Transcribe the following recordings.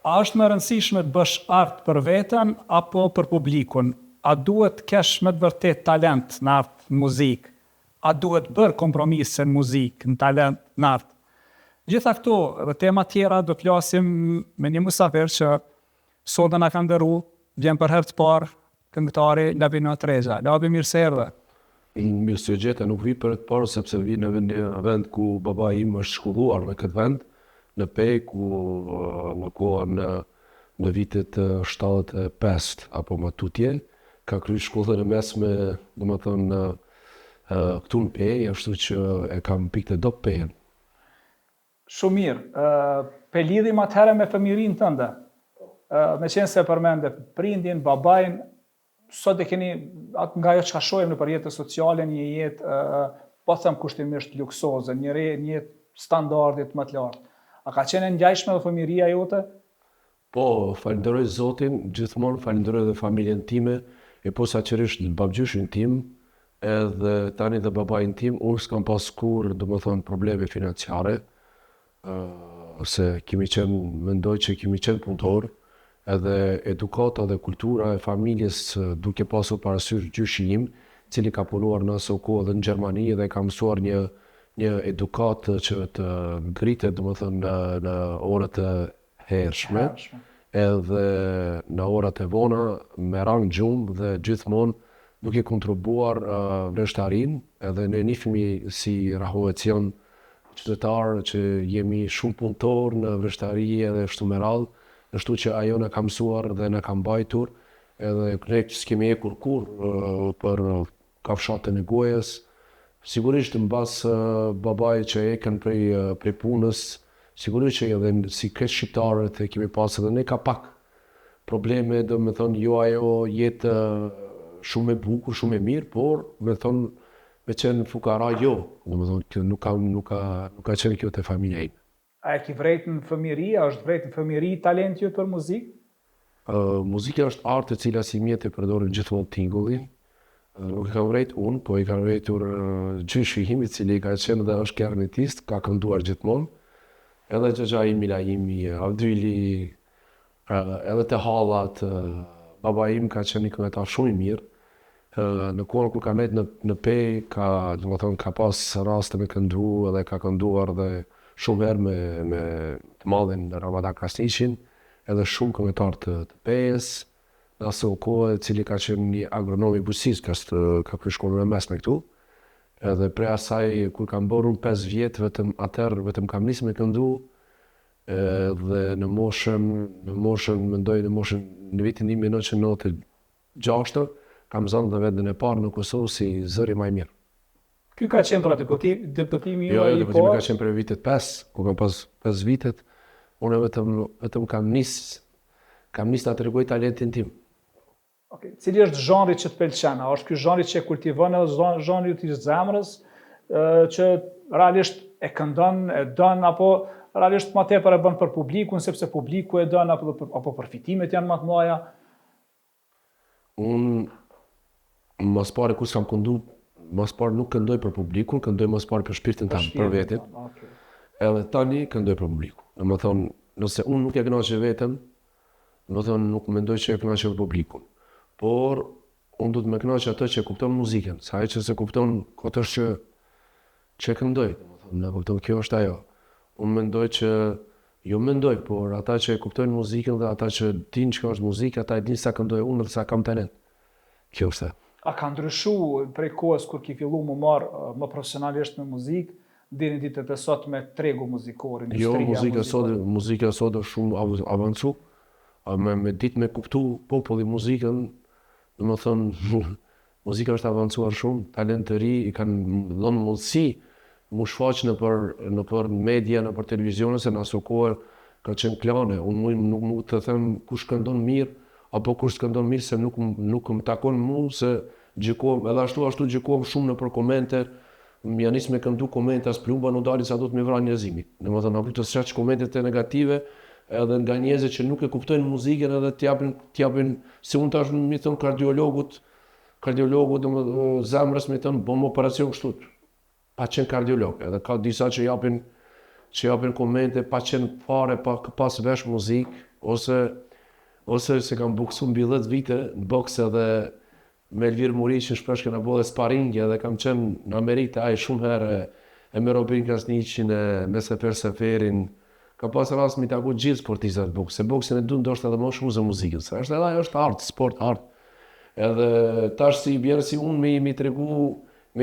A është më rëndësishme të bësh art për veten apo për publikun? A duhet kesh me të vërtet talent në art, në muzikë? A duhet bërë kompromise në muzikë, në talent, në art? Gjitha këto dhe tema tjera do të flasim me një musafir që sot na ka nderu, vjen për herë të parë këngëtari Lavino Treza. Lavi, mirë se erdhe. Mirë se gjeta, nuk vi për të parë sepse vi në vend ku baba im është shkolluar në këtë vend, në Pej, ku në kohën në vitet 75 apo më tutje, ka kryer shkollën e mesme, domethënë këtu në Pej, ashtu që e kam pikë të dop Pejën. Shumë mirë. Pe lidhim atëherë me fëmijërinë tënde. Me qenë se përmende prindin, babajn, sot e keni atë nga ajo çka shohim nëpër jetën sociale, një jetë po them kushtimisht luksoze, një jetë standardit më të lartë. A ka qenë ngjajshme dhe fëmijëria jote? Po, falenderoj Zotin, gjithmonë falenderoj dhe familjen time, e posaçërisht babgjyshin tim, edhe tani dhe babain tim, unë s'kam pas kur, domethënë, probleme financiare, se mendoj që kemi qenë punëtor, edhe edukata dhe kultura e familjes duke pasur parasysh gjyshi im, cili ka punuar në aso kohë edhe në Gjermani dhe ka mësuar një edukatë që të ngritet domethënë në orët e hershme, edhe në orat e vona me rang gjumë dhe gjithmonë duke kontribuar vreshtarinë, edhe ne nifmi si Rahovecian qytetarë që jemi shumë punëtor në vreshtari edhe shtu me radhë, ashtu që ajo na ka mësuar dhe na ka mbajtur, edhe ne s'kemi ekur kur për kafshatën e gojës. Sigurisht mbas babait që ekën prej punës, sigurisht që edhe si këtë shqiptarët e kemi pas edhe ne ka pak probleme, domethënë jo ajo jetë shumë e bukur, shumë e mirë, por me thonë me qenë fukara jo, domethënë nuk ka qenë kjo te familja ime. A e ki vrejt në fëmijëri, a është vrejt në fëmijëri talenti jot për muzikë? Muzika është art e cila si mjet e përdorin gjithmonë tingullin. Nuk e kam vrejt unë, po i ka vrejtur gjyshi im, i cili ka qenë dhe është klarnetist, ka kënduar gjithmonë. Edhe xhaxha im, Mila imi, Avdyli, edhe te hallat, baba im ka qenë një këngëtar shumë i mirë. Në kohën kur ka nejtë në Pej, ka pas raste me këndu edhe ka kënduar dhe shumë herë me të madhin Ramadan Krasniqin, edhe shumë këngëtar të Pejës, në aso kohë, cili ka qenë një agronom i bujqësisë, ka kryer shkollën e mesme këtu. Edhe prej asaj, kur kam bërë unë 5 vjetë, vetëm kam nisë me këndu, dhe në vitin 1996, kam zënë dhe vetën e parë në Kosovë si zëri më i mirë. Ky ka qenë pra debutimi Jo, debutimi ka qenë për vitet 5, ku kam pas 5 vitet, unë vetëm kam nisë ta tregoj talentin tim. Okej, cili është zhanri që të pëlqen? A është ky zhanri që e kultivon edhe zhanri i zemrës, që realisht e këndon, e don, apo realisht më tepër e bën për publikun, sepse publiku e don, apo përfitimet janë më të mëdha? Unë mas pare kur s'kam këndu, mas pare nuk këndoj për publikun, këndoj mas pare për shpirtin tanë, për vetin. Okay. Edhe tani këndoj për publikun. Dhe më thonë, nëse unë nuk e kënaqe vetëm, më thonë nuk mendoj që e kënaqe për publikun. Por, unë du të me kënaqe atë që e kupton muzikën, sa e që se kupton këtë është që e këndoj. Në kupton, kjo është ajo. Unë mendoj, por ata që e kuptojnë muzikën dhe ata që dinë që është muzikë, ata e dinë sa këndoj unë dhe sa kam talent. Kjo është. A ka ndryshu prej kohës kur ki fillu më marë më profesionalisht me muzikë, deri në ditët e sot me tregu muzikor, industria muzikore? Jo, muzika sot është shumë avancu, me ditë me kuptu populli muzikën, dhe më thënë, muzika është avancuar shumë, talent të ri i kanë dhënë mundësi mu shfaq në për media, në për televizionë, se në aso kohë ka qenë klane. Unë nuk të them kush këndon mirë, apo kush këndon mirë, se nuk më takon mu, se gjikohem, edhe ashtu gjikohem shumë në për komente, më janë nisë me këndu komente, as plumba në dali sa do të me vra njerëzimi. Në më thënë, të sreq komentet e negative, edhe nga njerëzit që nuk e kuptojnë muzikën edhe t'japin, se unë tash mi thënë kardiologu zemrës mi thënë, bom operacion kështut, pa qenë kardiolog, edhe ka disa që japin komente, pa qenë fare, pa pas vesh muzikë, ose se kam boksu mbi 10 vite në boks edhe me Elvir Muriqin shpesh kena bo dhe sparinge edhe kam qenë në Amerikë të ajë shumë herë e me Robin Krasniqin me Sefer Seferin. Ka pas rast mi taku gjithë sportistët boks, se boksin e du ndoshta edhe më shumë se muzikën, se është edhe ajo është art, sport art. Edhe tash si bjerë si unë me i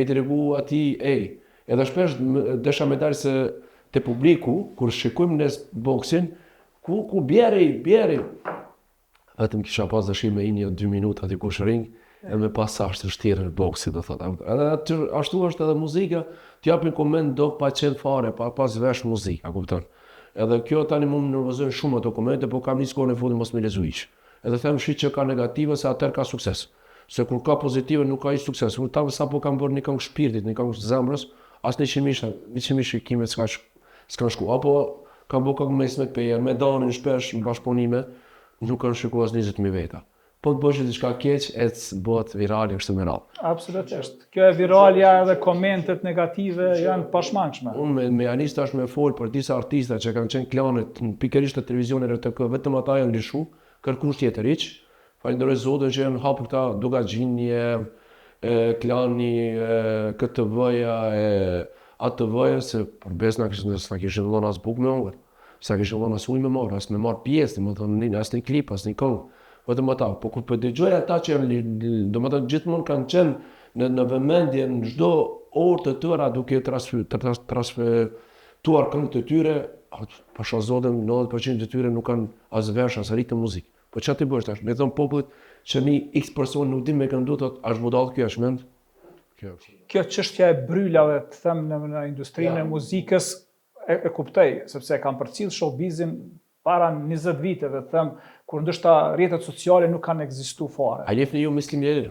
tregu ati, edhe shpesh desha me dalë se te publiku, kur shikojmë në boksin, ku bjeri. Vetëm kisha pas dëshirë me 1 o 2 minuta aty kush ring, e me pas ashtë shtirë në boksit, do thot. Edhe ashtu është edhe muzika, t'japin koment do pa qenë fare, pa pas vesh muzika, kupton. Edhe kjo tani më nervozojnë shumë ato komente, po kam një skor në fundin mos me lezu ish. Edhe them shi që ka negative, se atër ka sukses. Se kur ka pozitive nuk ka i sukses. Kur ta sa po kam bërë një këngë shpirtit, një këngë zemrës, as 100.000 shikime s'kan shku. Apo kam bërë këngë me Ismet Pejer, me Danin shpesh në bashkëpunime, nuk kanë shiku as 20.000 veta. Po të bësh diçka keq, bëhet virale kështu me radhë. Absolutisht. Kjo e viralja dhe komentet negative janë pashmangshme. Unë me Anis tash me fol për disa artista që kanë qenë klanet pikërisht të televizionit RTK, vetëm ata janë lishu, kërkush tjetër hiç. Falenderoj Zotin që janë hapur këta Dugaxhinje, klani, KTV-ja, ATV-ja, se për besna s'na kishin dhënë as bukë me ongër, s'na kishin dhënë as ujë me marr, as me marr pjesë, domethënë as një klip, as një këngë. Vetëm ata, po kur po dëgjoj ata që domethënë gjithmonë kanë qenë në vëmendje në çdo orë të tëra duke transmetuar këngët e tyre, pasha Zotin 90% të tyre nuk kanë as versh as ritëm muzikë. Po çfarë ti bësh tash? Me thon popullit që një X person nuk di me këndu thot, "Ash budall ky është mend?" Kjo çështja e brylave, të them në industrinë e muzikës e kuptoj, sepse kam përcjell showbizin para 20 viteve, them, kur ndoshta rrjetet sociale nuk kanë ekzistuar fare. A njefni ju Mislim Lele?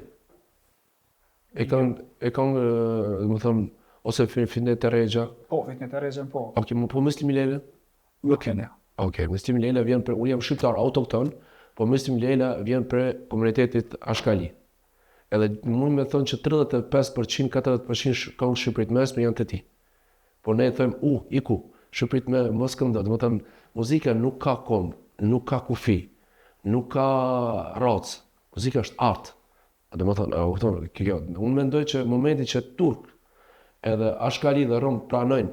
E kanë, më thëmë, ose Finet e Regja? Po, Finet e Regja, po. Po Mislim Lele? Nuk kene. Mislim Lele vjen për, unë jam shqiptar autokton, po Mislim Lele vjen për komunitetit Ashkali. Edhe mund me thonë që 35%, 40% këngë Shqipërit mesme janë të ti. Po ne thëmë, iku, Shqipërit me mos këndot, më thëmë, muzika nuk ka kom, nuk ka kufi, nuk ka racë, muzika është art. Dhe më thonë, unë mendoj që momenti që Turk edhe Ashkali dhe Rom pranojnë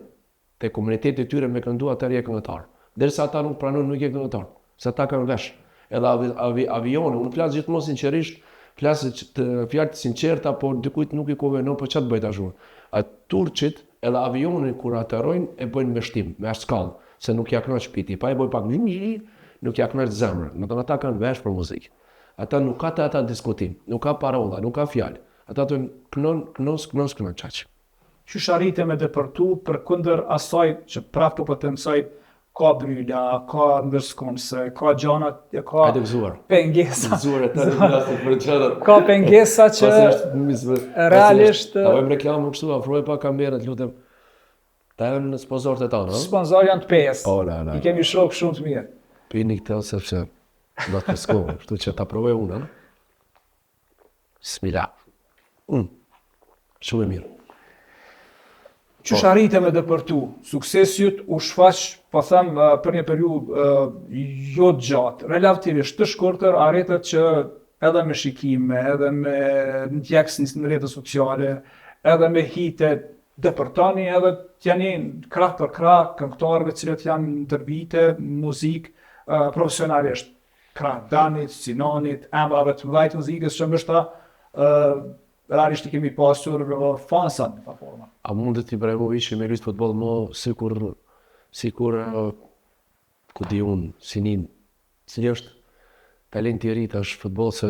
te komunitetit tyre me këndu atër je këngëtar. Derisa ata nuk pranojnë nuk je këngëtar, se ata kanë vesh. Edhe avione, unë flasë gjithmonë sinqerisht, flasë fjalë të sinqerta, por dikujt nuk i konvenon, po çfarë bëjt ashtu. A turqit edhe avionin kur atërrojnë e bëjnë me shtim, me skallë, se nuk ja kënaq shpiti, pa e bëj pak nuk ja kënaq zemrën. Do të ata kanë vesh për muzikë. Ata nuk ka të ata diskutim, nuk ka parolla, nuk ka fjalë. Ata thonë kënon çaq. Qysh arrite me depërtu për kundër asaj që prapë po të mësoj, ka bryla, ka ndërskonse, ka gjana, ka pengesa. Ka pengesa që realisht... A vëjmë reklamë më kështu, afroj pa kamerët, lutem. Ta edhe në sponsorët e ta, no? Sponsorë janë të pesë. I kemi shokë shumë të mirë. Pini këtë, sepse do të pëskohë, shtu që ta provoj unë, no? Bismillah. Shumë e mirë. Qysh arrite me depërtu? Suksesjut u shfaq, po them, për një periudhë jo të gjatë, relativisht të shkurtër, arritet që edhe me shikime, edhe me ndjekës në rrjetet sociale, edhe me hite depërtani, edhe t'jani krah për krah, këngëtarëve cilët janë ndërbite, muzikë, profesionalisht. Krah Danit, Sinanit, emrave të mëdhaj të muzikës që mbështa realisht i kemi pasur fansat në ta forma. A mundet Ibrahimović me luajt futboll më sikur ku di unë, Sinin, cili është talent i ri tash futboll se a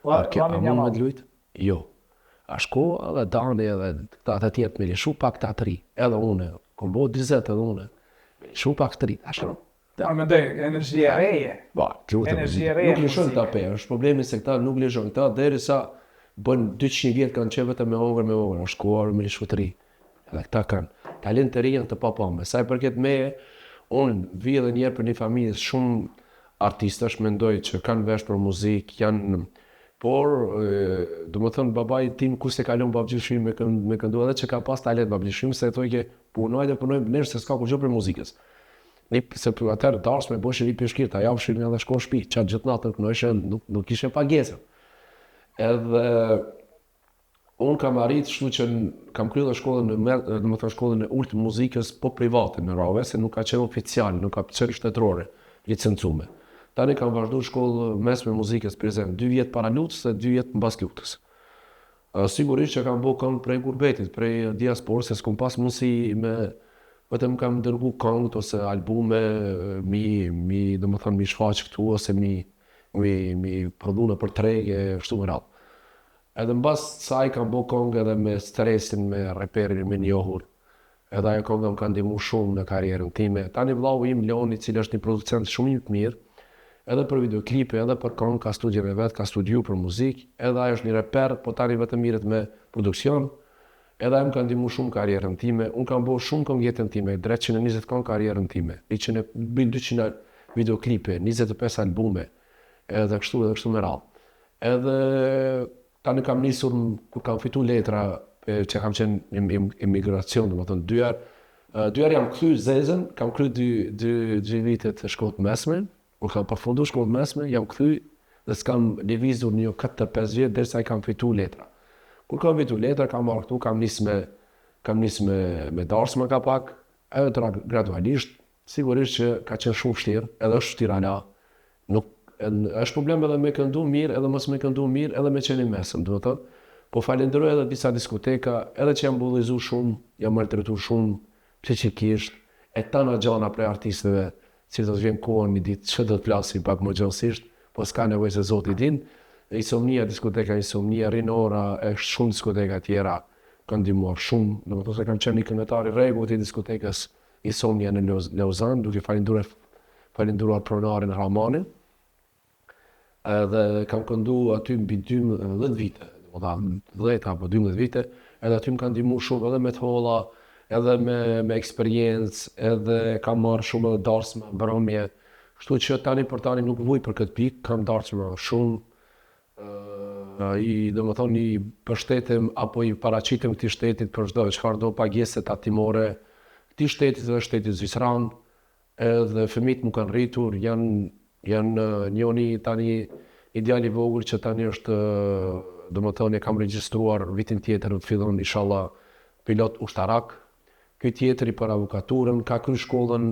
mund me luajt? Jo. A shko edhe Dani edhe ata tjerë me lishu pak ta të ri. Edhe unë, kom bo 20 edhe unë. Lishu pak të ri, ashtu. Ta mendoj, energjia reje. Energjia reje. Nuk lishon ta pe, është problemi se këta nuk lishon këta derisa bën 200 vjet kanë qenë vetëm me ongër, shkuar me lishu të ri. Edhe këta kanë talent të ri janë të papame. Sa i përket meje, unë vi edhe njerë për një familje shumë artistash, mendoj që kanë vesh për muzikë, janë. Por, do më thënë, babai tim ku se kalon babgjëshim me këndu edhe që ka pas talent babgjëshim, se thoi ke punoj dhe punoj nërë se s'ka kur gjë për muzikës. Se për atërë darsme bëshë një peshkirë, ta javëshin edhe shko në shtëpi, qatë gjithë natën kënojshë, nuk ishe pagesën. Edhe unë kam arritë, shtu që kam kryer shkollën shkollën e ultë muzikës, po private në rave, se nuk ka qenë oficial, nuk ka qenë shtetërore, licencume. Tani kam vazhdu shkollë mesme muzikës, për exemplu, 2 vjetë para lutës dhe 2 vjetë mbas lutës. Sigurisht që kam bo këngë prej gurbetit, prej diasporës, se s'kom pas mundësi vetëm kam dërgu këngët ose albume, mi shfaq këtu, ose mi prodhu në për trege, shtu më radhë. Edhe mbas saj kam bo këngë edhe me stresin, me reperin, me njohur. Edhe ajo këngë më ka ndihmu shumë në karrierën time. Tani vllau im Leoni, i cili është një producent shumë i mirë, edhe për videoklipe, edhe për këngë, ka studien e vet, ka studiu për muzikë, edhe ajo është një reper, po tani vetëm mirët me produksion. Edhe ajo më ka ndihmu shumë karrierën time. Unë kam bo shumë këngë jetën time, 320 këngë karrierën time, 200 videoklipe, 25 albume, edhe kështu me radhë. Edhe tani kam nisur, kur kam fitu letra, që kam qenë emigracion, dhe më thënë, 2 herë jam kthy zezën, kam kry 2 vitet të shkollë mesme, kur kam përfundu shkollë mesme, jam kthy dhe s'kam lëvizur një 4-5 vjetë, derisa i kam fitu letra. Kur kam fitu letra, kam marrë këtu, kam nis me darsma ka pak, edhe të gradualisht, sigurisht që ka qenë shumë vështirë, edhe është vështirë është problem edhe me këndu mirë, edhe mos me këndu mirë, edhe me qenë i mesëm, do të thotë. Po falenderoj edhe disa diskoteka, edhe që jam bullizu shumë, jam maltretu shumë, psiqikisht, e tana gjana prej artistëve, si do të vjen kohën një ditë që do të flasim pak më gjallësisht, po s'ka nevojë se Zoti din. Insomnia, diskoteka Insomnia, Rinora, e shumë diskoteka tjera kanë ndihmuar shumë, domethënë se kam qenë një këngëtar i rregullt i diskotekës Insomnia në Lausanne, duke falenderuar pronarin Ramanin. Edhe kam këndu aty mbi 12 vite, 10 apo 12 vite, edhe aty më kanë ndihmu shumë edhe me të holla, edhe me eksperiencë, edhe kam marrë shumë edhe darsma, mbrëmje, kështu që tani për tani nuk vuj për këtë pikë, kam darsma shumë, domethënë i përshtetëm apo i paraqitem këtij shtetit për çdo çfarë do pagesë tatimore, këtij shtetit dhe shtetit zvisran, edhe fëmijët më kanë rritur, janë njëri tani ideal i vogël që tani është, domethënë e kam regjistruar vitin tjetër të fillon inshallah pilot ushtarak. Ky tjetri për avokaturën, ka kryer shkollën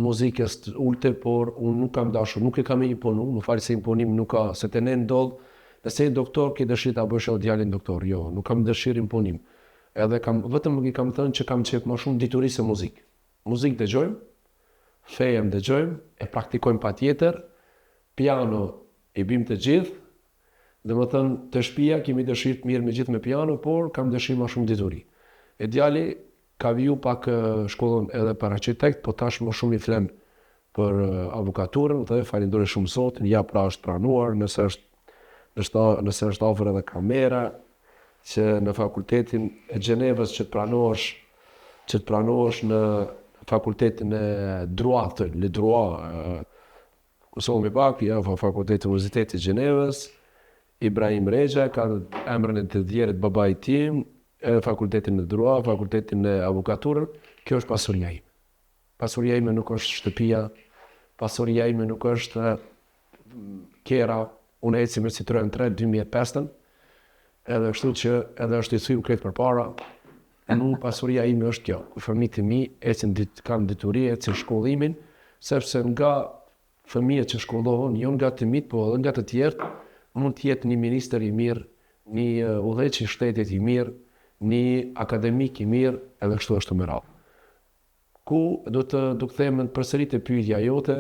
muzikës të ulte, por unë nuk kam dashur, nuk e kam imponu, më fal se imponim nuk ka, se të ne ndodh, nëse je doktor ke dëshirë ta bësh edhe djalin doktor, jo, nuk kam dëshirë imponim. Edhe vetëm i kam thënë që kam qef më shumë dituri se muzikë. Muzikë dëgjojmë, fejem dëgjojmë, e praktikojmë patjetër, piano i bim të gjithë, dhe më thënë të shtëpia kemi dëshirë të mirë me gjithë me piano, por kam dëshirë më shumë dituri. E djali ka viju pak shkollën edhe për architekt, po tash më shumë i flen për avokaturën, dhe falenderoj shumë Zotin, ja pra është pranuar, nëse është afër edhe kamera, që në fakultetin e Gjenevës që të pranohesh në fakultetin e droit, le droit, kusoni pak, ja fakultetin e Universitetit të Gjenevës, Ibrahim Rexha ka emrin e të djerit babait tim, fakultetin e droit, fakultetin e avokaturën, kjo është pasuria ime. Pasuria ime nuk është shtëpia, pasuria ime nuk është kera, unë eci me Citroen 3 2005, edhe kështu që edhe është i thyrë kretë për para, mu pasuria ime është kjo. Fëmijët e mi kanë dituri, ecin shkollimin, sepse nga fëmijët që shkollohen, jo nga të mit, po edhe nga të tjerë, mund të jetë një ministër i mirë, një udhëheq i shtetit i mirë, një akademik i mirë, edhe kështu është me radhë. Ku do të kthehem përsëri te pyetja jote,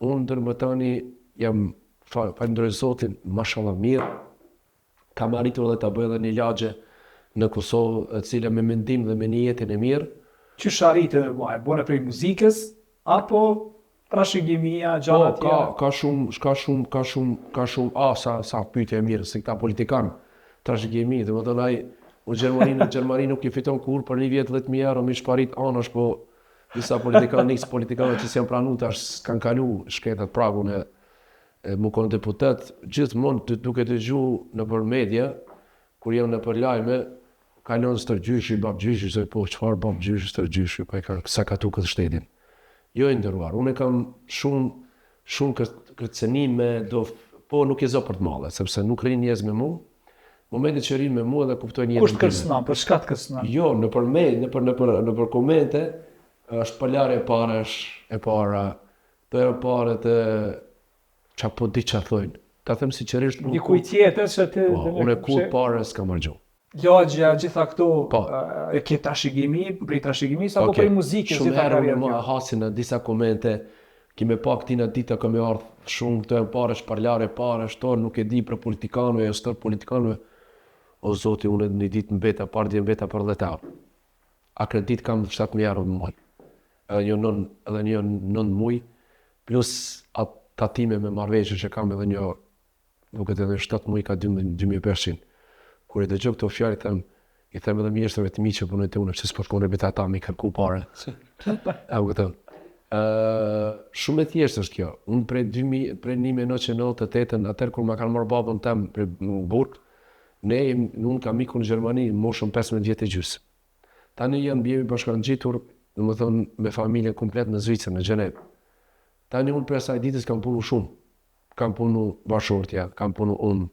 unë ndër më tani jam falenderoj Zotin, mashallah mirë, kam arritur edhe ta bëj edhe një lagje në Kosovë, e cila me mendim dhe me një jetën e mirë. Qysh arritë, e bone prej muzikës, apo trashëgimia, gjana tjera? Ka shumë, sa pyetje e mirë, se këta politikanë, trashëgimi, dhe më thënë ai, në Gjermani nuk i fiton kur për një vjetë 10.000 euro, mi shparit anash, po disa politikanë që s'janë pranu tash s'kan kalu shketat pragun e më konë deputet, gjithmonë duke të gju në për media, kur jam në për lajme, kalon stërgjyshi, babgjyshi, se po qëfar babgjyshi, stërgjyshi, po e sa ka tu këtë shtetin. Jo i nderuar, unë kam shumë kërcenime, po nuk e zë për të male, sepse nuk rrinë njerëz me mu. Momentit që rinë me mu edhe kuptojnë njerëz. Kush të kërcënon, për çka të kërcënon? Jo, nëpër komente, është palare e para, të e pare të qa po di qa thojnë. Ta them sinqerisht, Dikuj tjetër që ti... unë e kur pare s'ka marrë gjuhë. Lagja, gjitha këto, Po. e ke trashëgimi, prej trashëgimis, apo prej muzikës, Shumë gjitha herë karrierë unë kjo? hasin në disa komente, kime pak tina dita kam e ardhë shumë, këto e pare, shparlare pare, shtorë, nuk e di për politikanëve, jo stërë politikanëve. O zoti, unë një ditë mbeta, pardje mbeta për 10 eurë. Akredit kam 7.000 euro në muaj. Edhe një 9 muaj, plus atë tatime me marrëveshje që kam edhe një, duket edhe 7 muaj ka 2500. Kur e dëgjoj këto fjalë i them edhe mjeshtërve të mi që punojnë te unë, pse s'po shkon rreth ata mi kërku parë. A u kupton? Shumë e thjeshtë është kjo. Unë prej 1998, atëherë kur ma kanë marrë babën tem për burg, unë kam ikur në Gjermani, moshën 15 vjetë e gjysmë. Tani janë bjemi bashkangjitur, domethënë me familjen komplet në Zvicër, në Gjenevë. Tani unë për asaj ditës kam punu shumë. Kam punu bashortja, kam punu unë,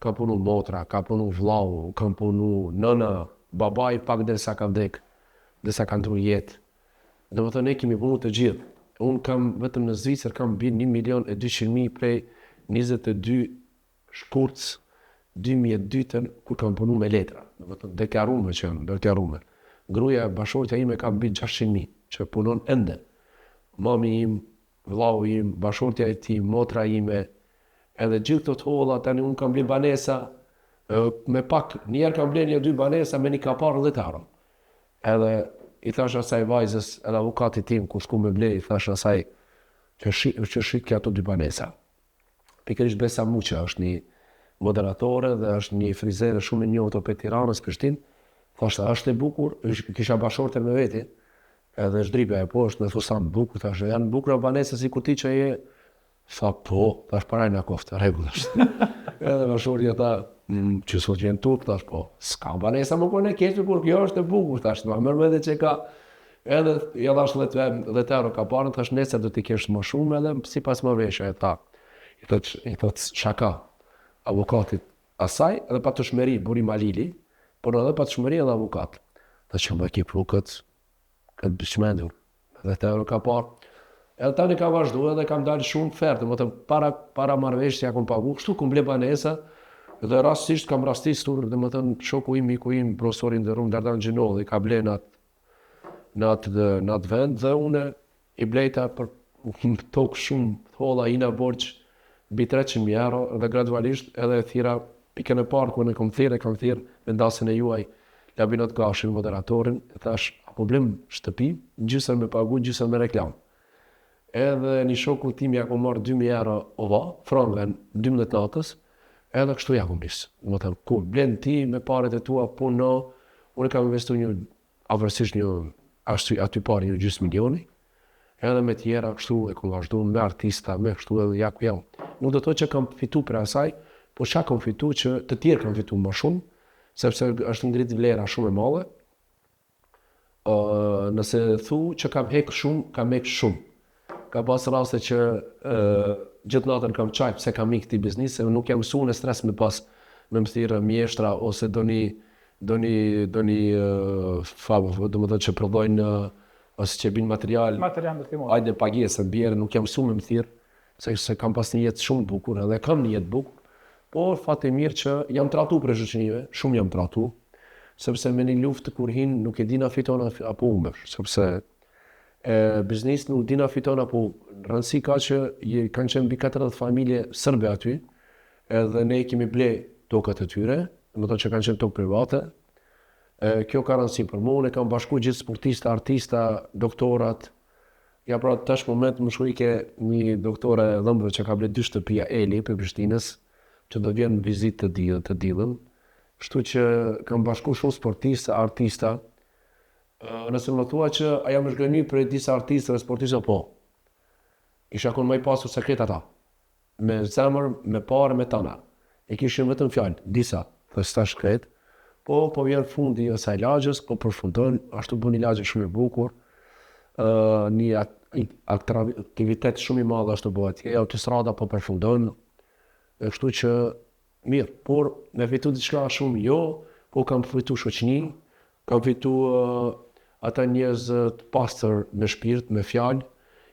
kam punu motra, kam punu vllau, kam punu nëna, babai pak derisa ka vdek, derisa ka ndru jetë. Domethënë ne kemi punu të gjithë. Unë kam vetëm në Zvicër kam bën 1.200.000 prej 22 shkurtës 2002 kur kam punu me letra. Domethënë deklarume që janë, deklarume. Gruaja bashortja ime ka mbi 600.000 që punon ende. Mami im, vllau im, bashortja e tij, motra ime, edhe gjithë këto të holla, tani unë kam blen banesa, me pak, njerë kam blen një 2 banesa me një kapar 10 euro. Edhe i thash asaj vajzës, edhe avokatit tim, ku shku me blej, i thash asaj që shikja ato 2 banesa. Pikërisht Besa Muqa është një moderatore dhe është një frizere shumë e njohur për Tiranës, Prishtinë. Thashta, është e bukur, kisha bashorte me veti, edhe shdripja e poshtë, me thusa më bukur, thashtë, janë bukura banesa si kur ti që je, tha po, thash paraj në koftë, regull është. Edhe bashortja tha, që sot jenë turp, thash po, s'ka banesa më kone keqë, kur kjo është e bukur, thash, ma mërme dhe që ka, edhe ja dhash 10 euro ka parën, thash, nesër do t'i kesh më shumë, edhe si pas më veshë, e tha, i thot shaka, avokatit asaj, edhe pa të shmeri, Buri Malili, por edhe pa të shmëri edhe avokat. Dhe që më ki pru këtë bëshmendur, 10 euro ka parë. Edhe tani ka vazhdu edhe kam dalë shumë fertë, më të para marrëveshja kom pagu, kështu kom ble banesa, dhe rastisht kam rastistur, dhe më të shoku im, miku im, profesorin dhe rumë, Dardan Gjinolli, ka ble në atë vend, dhe une i blejta për tokë shumë, tholla ina borç, bi 300.000 euro, dhe gradualisht edhe thira pikën e parë, ku në kom thirë vendasën e juaj, Labinot Gashi, moderatorin, e thash, apo blem shtëpi, gjysën me pagu, gjysën me reklam. Edhe një shoku tim ja kom marrë 2.000 euro ova, frangë në 12 natës, edhe kështu ja kom nisë. Më thëmë, kur, blen ti me paret e tua, po no, unë kam investu avërsisht aty pari një 500.000, edhe me tjera kështu e kom vazhdu, me artista, me kështu edhe ja ku jam. Nuk do të që kam fitu për asaj, po qa kam fitu që të tjerë kam fitu më shumë, sepse është ngrit vlera shumë e madhe. Nëse thu që kam hek shumë, kam hek shumë. Ka pas raste që gjithë natën kam qaj pse kam ik këtij biznisi, nuk jam mësu në stres me pas me më thirrë mjeshtra ose do një favor, do më thënë që prodhojnë ose që bin material ajde pagesë bjerë, nuk jam mësu me më thirrë, se kam pas një jetë shumë bukur, edhe kam një jetë bukur. Por fat e mirë që jam tratu për shoqërive, shumë jam tratu, sepse me një luftë kur hin nuk e dina fiton apo humbesh, sepse biznes nuk dina fiton apo rëndësi ka që kanë qenë mbi 40 familje sërbe aty, edhe ne kemi ble tokat e tyre, do të thotë që kanë qenë tokë private. Kjo ka rëndësi për mua, ne kam bashku gjithë sportista, artista, doktorat. Ja pra tash moment më shkruajke një doktore dhëmbëve që ka ble 2 shtëpia Eli për Prishtinës, që do vjen në vizitë të dillën, kështu që kam bashku shumë sportistë, artista. Nëse më thua që a jam shgënjur për disa artistë dhe sportistë, po. Isha kon më i pasur sekret ata. Me zemër, me parë, me tana. E kishin vetëm fjalë, disa, dhe s'ta shkret, po vjen fundi asaj lagjës, po përfundon, ashtu bën një lagje shumë e bukur. Një aktivitet shumë i madh ashtu bëhet. Autostrada po përfundon, kështu që mirë, por me fitu diçka shumë jo, po kam fitu shoqëni, kam fitu ata njerëz të pastër me shpirt, me fjalë,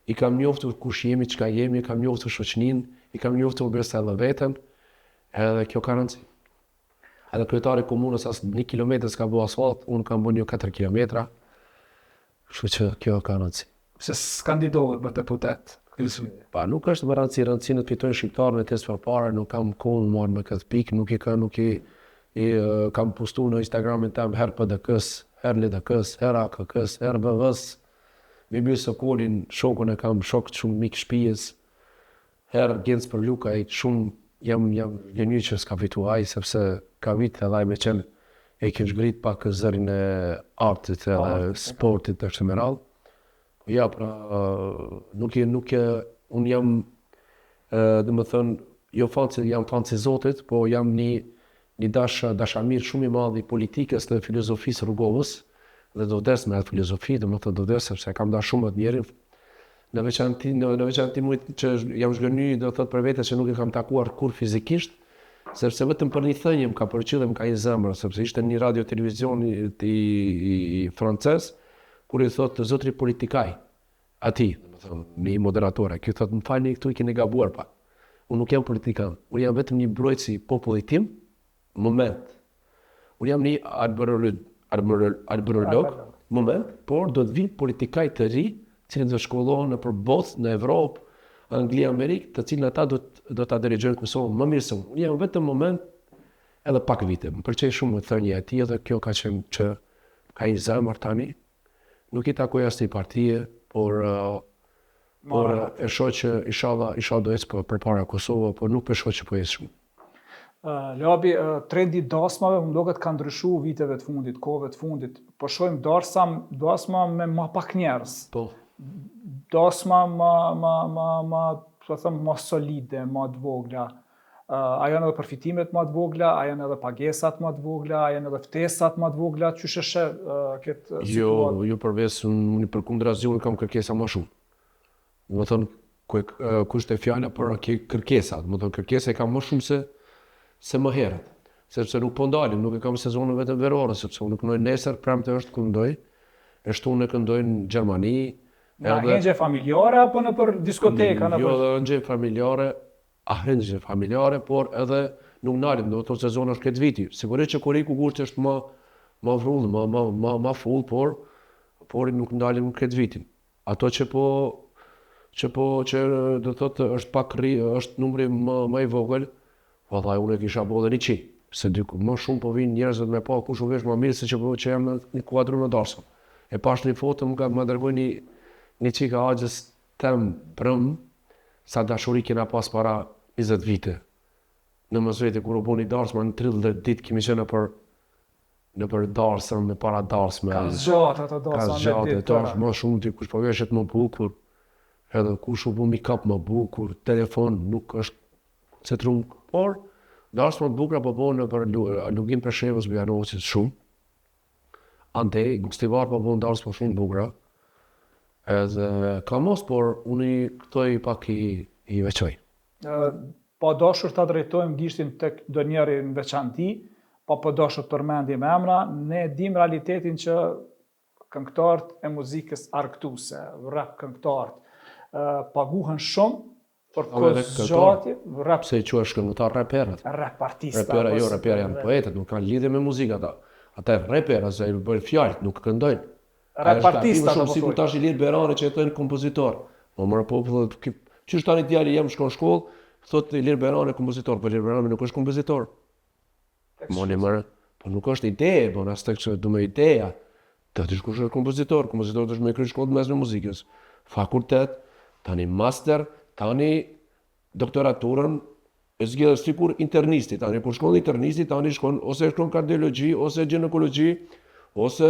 i kam njoftur kush jemi, çka jemi, kam njoftur shoqëninë, i kam njoftur bresa edhe veten, edhe kjo ka rëndësi. Edhe kryetari i komunës as 1 kilometër s'ka bëu asfalt, unë kam bënë 4 kilometra, kështu që kjo ka rëndësi. Se s'kandidohet për deputet. Pa, nuk është më rëndësi në të fitojnë shqiptarën e testë përpara, nuk kam kohë marrë me këtë pikë, nuk i kam postu në Instagramin tem herë PDK-s, herë LDK-s, herë AKK-s, herë BV-s, me Mirë Sokolin, shokun e kam shok shumë mik shtëpisë, herë Genc për Lukaj, shumë jam një që s'ka fitu ai, sepse ka vit edhe ai me qenë e ke zhgrit pak zërin e artit edhe sportit të shëmeral. Ja, pra, unë jam, dhe më thënë, jam fanë si Zotit, po jam një dashamir shumë i madh i politikës dhe filozofisë rrugovës, dhe do vdes me atë filozofi, dhe më thënë do vdes, sepse kam dashur shumë atë njerin. Në veçanti mujt që jam zhgëny, do thot për vete që nuk e kam takuar kur fizikisht, sepse vetëm për një thënie më ka përqyll dhe më ka i zemër, sepse ishte një radio televizion i francez, kur i thot zotri politikaj, ati, një moderatore, kjo thot më falni këtu i keni gabuar pak. Unë nuk jam politikan, unë jam vetëm një mbrojtës i popullit tim, moment. Unë jam një arbërolog, moment, por do të vi politikaj të ri, cilën do shkollohen në botë, në Evropë, Angli, Amerikë, të cilën ata do ta dirigjojnë Kosovën më mirë se unë. Unë jam vetëm moment edhe pak vite. Më pëlqej shumë thënia e tij dhe kjo ka qenë që ka një zemër tani. Nuk i takoj asnjë partie, por e shoh që inshallah do ecë përpara Kosovës, por nuk e shoh që po ecë shumë. Labi, trendi dasmave më duket ka ndryshuar viteve të fundit, kohëve të fundit. Po shohim dasma me më pak njerëz. Po. Dasma më solide, më të vogla. A janë edhe përfitimet më të vogla, a janë edhe pagesat më të vogla, a janë edhe ftesat më të vogla, çu sheshe këtë situatë? Jo përveç unë përkundrazi unë kam kërkesa më shumë. Do të thonë kush të fjala për kërkesa, do të thonë kërkesa e kam më shumë se më herët. Sepse nuk po ndalim, nuk e kam sezonën vetëm verore, sepse unë këndoj nesër, premte është këndoj, e shtunë këndoj në Gjermani. Në hengje familjare apo në për diskoteka? Jo, dhe hengje familjare, por edhe nuk ndalim, do të thonë sezon është këtë viti. Sigurisht që Kuriku Gurçi është më vrull, më full, por nuk ndalim këtë vitin. Ato që do të thotë është pak është numri më i vogël, vallai unë kisha bërë edhe 100, se më shumë po vinë njerëzit me pa kush u vesh më mirë se që jam në kuadrën e darsëm. E pash një foto më dërgoj një qika agjes tem prëm, sa dashuri kena pas para 20 vite. Në Mësveti, kur u bo një darsma, në 30 ditë kemi qenë në për darsëm, me para darsme. Ka zgjatë ato darsma. Ka zgjatë, e është më shumë të kush po veshet më bukur, edhe kush u bo make-up më bukur, telefon nuk është cetrum, por darsma të bukra po bo në për Lugim Preshevës Bujanosit shumë. Andej, Gustivar po bo në darsma shumë bukra. Edhe ka mos, por unë këto i pak i veçoj. Po dashur ta drejtojmë gishtin tek ndonjëri në veçanti, po dashur të përmendim emra, ne dim realitetin që këngëtarët e muzikës argëtuese, rap këngëtarët, paguhen shumë për kozgjati, rap. Pse i quhesh këngëtar raperët? Rap artista. Raperë janë poetët, nuk kanë lidhje me muzikë ata. Ata raperë, se i bëjnë fjalë, nuk këndojnë. Rap artista shumë sikur tash Ilir Berani që jetojnë kompozitor. Po më popull, çish tani djali jam shkon shkollë, thotë Ilir Berani kompozitor, po Ilir Berani nuk është kompozitor. Moni më, po nuk është ide, po as tek që duhet ideja. Të dish kush është kompozitor është me kryq shkollë mes në muzikës. Fakultet, tani master, tani doktoraturën e zgjedhë sikur internisti, tani kur shkon internisti, tani shkon ose shkon kardiologji, ose ginekologji, ose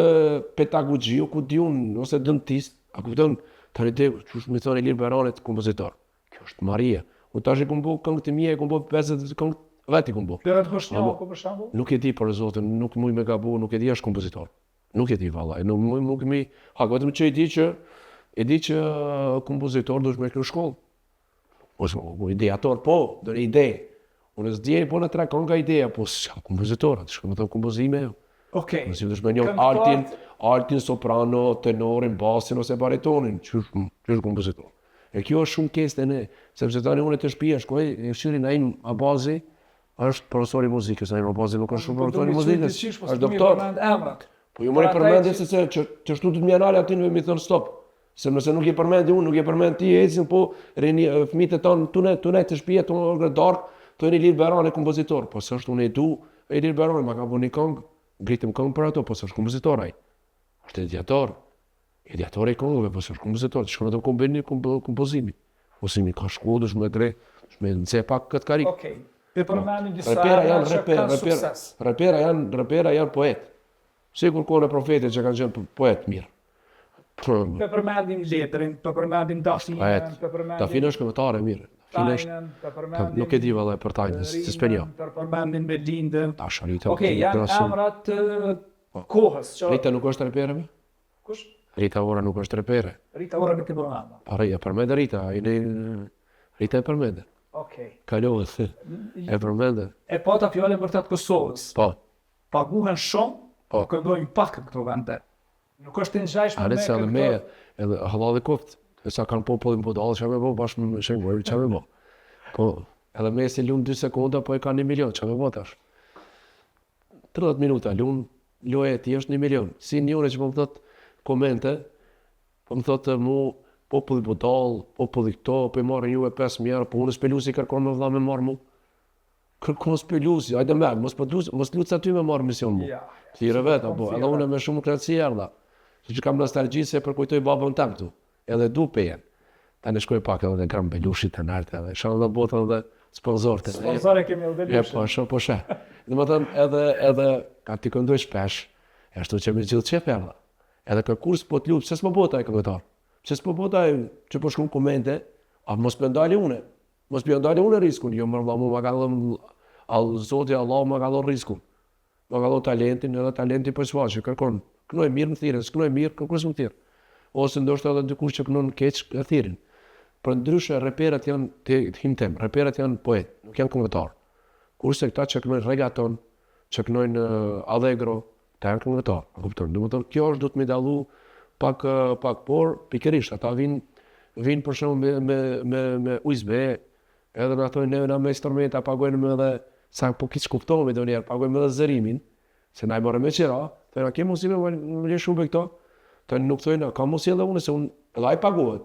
pedagogji, o ku di unë, ose dentist, a kupton, tani te, që më thonë Ilir Beranit kompozitor. Kjo është Maria. Unë tash i kumbo këngë të mia, i kumbo 50 këngë vetë i kumbo. Berat Hoshnjako për shembull? Nuk e di për zotin, nuk muj me gabu, nuk e di është kompozitor. Nuk e di vallaj, nuk mi, vetëm që i di që E di që kompozitor duhet me kërë shkollë. Ose ideator, po, do një ide. Unë s'djej po në tre kënga ideja, po s'jam kompozitor, atë shkëm të kompozime. Okej. Nësi duhet me njohë altin, soprano, tenorin, basin ose baritonin, që është kompozitor. E kjo është shumë kesë të ne, sepse tani unë të shtëpia shkoj, e fshirin a inë Abazi, është profesor i muzikës, a inë Abazi nuk është shumë profesor i muzikës, është doktor. Po ju mori përmendje se që shtu të mjenale aty në mi thënë stop. Se nëse nuk i përmendi unë, nuk i përmend ti, ecin po fëmijët e tonë tunej të shtëpia, tunej orgë dark, të Elir Berani kompozitor. Po s'është unë e du, Elir Berani ma ka bu një këngë, ngritëm këngë për ato, po s'është kompozitor ai. Është editor. Editor i këngëve, po s'është kompozitor. Shkon ato kombini kompozimi. Ose mi ka shkollë, shme dre, shme nëse pak këtë karik. Okej. Dhe përmendim disa Rapera janë poet. Sikur kone profetit që kanë qenë poet mirë. Për përmendim letrin, për përmendim Dafinën, për përmendim Dafinë është këngëtare mirë. Tajnën, për përmendim Nuk e di valla për Tajnën, s'e njoh. për përmendim Melindën. Tash Rita. Okej, janë emrat të kohës. Rita nuk është repere me? Kush? Rita ora nuk është repere. Rita ora nuk e përmenda. Pareja, përmende Rita, Rita e përmende. Okej. Kalohet, e përmende. E pa ta fjallën për të Kosovës. Po. Paguhen shumë, Po. këndojnë pak këto vende. Nuk është të ngjashme A se edhe me, edhe halal dhe koft, e sa kanë popullin budallë që me bo, bashkë me shengojnë që me bo. Po, edhe me si lunë 2 sekonda, po e ka 1 milion, që me bo tash. 30 minuta, lunë, loje e ti është 1 milion. Si njëre që po më thot komente, po më thot mu, populli budallë, populli këto, po i marrë juve 5 mjerë, po unë spelusi kërkon me vëlla me marrë mu. Kërkon spelusi, hajde me, mos lutë aty me marrë mision mu. Thire vetë, po, edhe unë me shumë kretësi erdha. Që kam nostalgji se përkujtoj babën tem këtu, edhe du pejen. Ta në shkoj pak edhe kam belushit të nartë edhe, shanë dhe botën dhe sponsorët. Sponsore kemi edhe belushin. Po shë. Dhe më thëmë edhe, ka t'i këndoj shpesh, e ashtu që me gjithë qep erdha. Edhe kërkur s'po t'lup, se s'po bota e këngëtar. Se s'po bota e që po shkun komente, a mos për ndali une. Mos për ndali une riskun, jo më rëllu, ma ka dhëm, Zoti Allah ma ka dhëm riskun. Ma ka dhëm talentin, edhe talentin për shfaqe, kërkon. Kënoj mirë në thirën, s'kënoj mirë, kërkus më thirë. Ose ndoshta edhe dikush që kënon keq e thirin. Për ndryshe, reperat janë, të himtem, reperat janë poet, nuk janë këngëtar. Kurse këta që kënojnë regaton, që kënojnë allegro, ta janë këngëtar. Dhe më thonë, kjo është du të me dalu pak por, pikërisht, ata vinë për shumë me USB, edhe në atojnë neve na me instrumenta, pagojnë me edhe, sa po kiç kuptohemi do njerë, pagojnë me edhe zërimin, se na i morë me qira, të na ke mundësi me le shumë këto, të nuk thojnë, ka mundësi edhe unë, se unë edhe ai paguhet.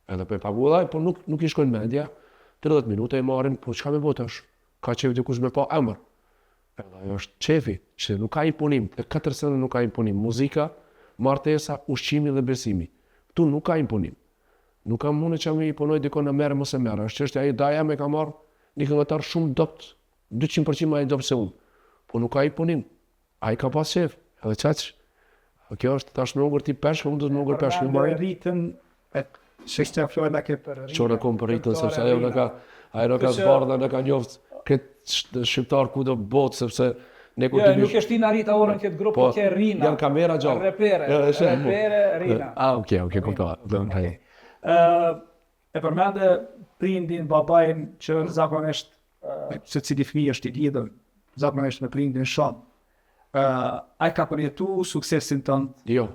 Edhe po e paguhet ai, po nuk i shkojnë mendja, 30 minuta i marrin, po çka me botash? Ka qef dikush me pa emër. Edhe ajo është qefi, që nuk ka impunim, të 4 sene nuk ka impunim. Muzika, martesa, ushqimi dhe besimi. Tu nuk ka impunim. Nuk kam mundë që mi imponoj dikon në merë mos e merë. Është çështja ai daja me ka marrë një këngëtar shumë dopt, 200% më i dopt se unë. Po nuk ka impunim. Ai ka pas qef, edhe çaq. Kjo është tash më ngër ti peshk, unë do të më ngër peshk. Për rritën, çështja fjala ke për rritën. Çora kom për rritën, sepse ajo në ka zbardha, në ka njoft këtë shqiptar ku do botë, sepse ne ku jo, nuk është Tina Rita orën këtë grup, po ke Rina. Janë kamera gjallë. Repere, Rina. Okej, kuptova. E përmende prindin, babajn, që zakonisht, se cili fëmijë është i lidhur, zakonisht me prindin shumë. Ai ka përjetu suksesin tënd? Jo.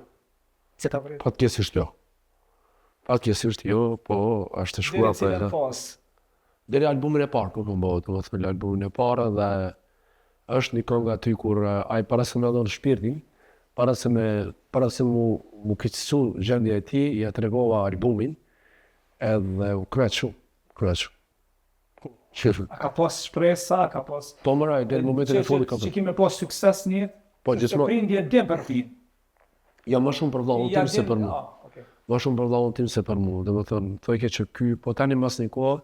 Se ta përjetu? Fatkeqësisht jo. Fatkeqësisht jo, po është shkuar për deri albumin e parë, kur bëhet, do të thonë albumin e parë dhe është një këngë aty kur ai para se më dhon shpirtin, para se mu keqësu gjendja e tij, ja tregova albumin edhe u kreç shumë. A ka pas shpresa, ka pas... Po mëra, deri në momentin e fundit ka pas. Që kime pas sukses një, që prindje dhe për ti. Ja, më shumë për vllahun tim se për mu. Më shumë për vllahun tim se për mu. Dhe më thënë, thojke që ky, po tani mas një kohë,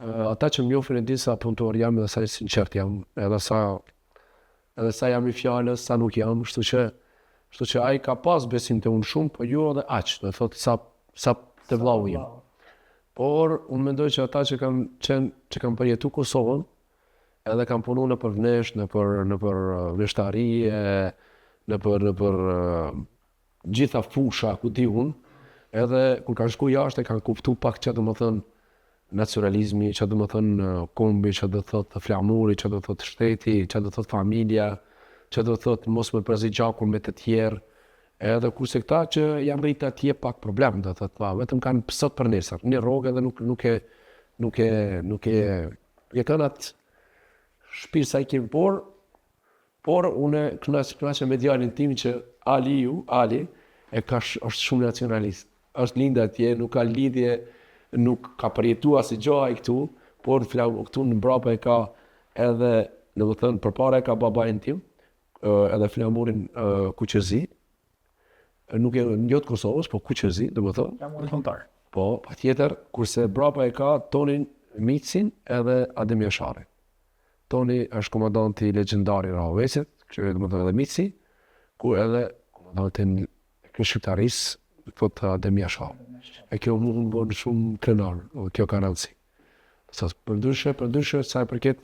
ata që më njohin e din sa punëtor jam edhe sa i sinqert jam, edhe sa jam i fjalës, sa nuk jam, kështu që ai ka pas besim te unë shumë, po jo edhe aq, do thotë sa te vllau jam. Por unë mendoj që ata që kanë përjetu Kosovën, edhe kanë punu në për vnesh, në për veshtarie, në për gjitha fusha ku di unë, Edhe kur kanë shku jashtë e kanë kuptu pak që do më thënë nacionalizmi, që do më thënë kombi, që do thotë flamuri, që do thotë shteti, që do thotë familja, që do thotë mos me përzi gjakun me të tjerë. Edhe kurse këta që janë rritë atje pak problem, do thotë, pa, vetëm kanë pësot për nesër, një rogë edhe nuk e kanë atë shpirë sa i kemë, por une knaqe me djalin tim që Ali është shumë nacionalist, është lindë atje, nuk ka lidhje, nuk ka përjetu asë gjoj këtu, por këtu në mbrapa e ka edhe, në më thënë, përpara e ka babajin tim, edhe flamurin Kuqezi, nuk e njotë Kosovës, po Kuqezi, dhe më thënë. Flamurin kontar. Po, pa tjetër, kurse brapa e ka Tonin Micin edhe Adem Jashari. Toni është komandanti legendari i Rahovesit, që dhe më thënë edhe Mici, ku edhe komandantin e shqiptarisë, thotë Adem Jashari. E kjo më bënë shumë krenar, kjo ka rëndësi. Për ndryshe, sa i përket,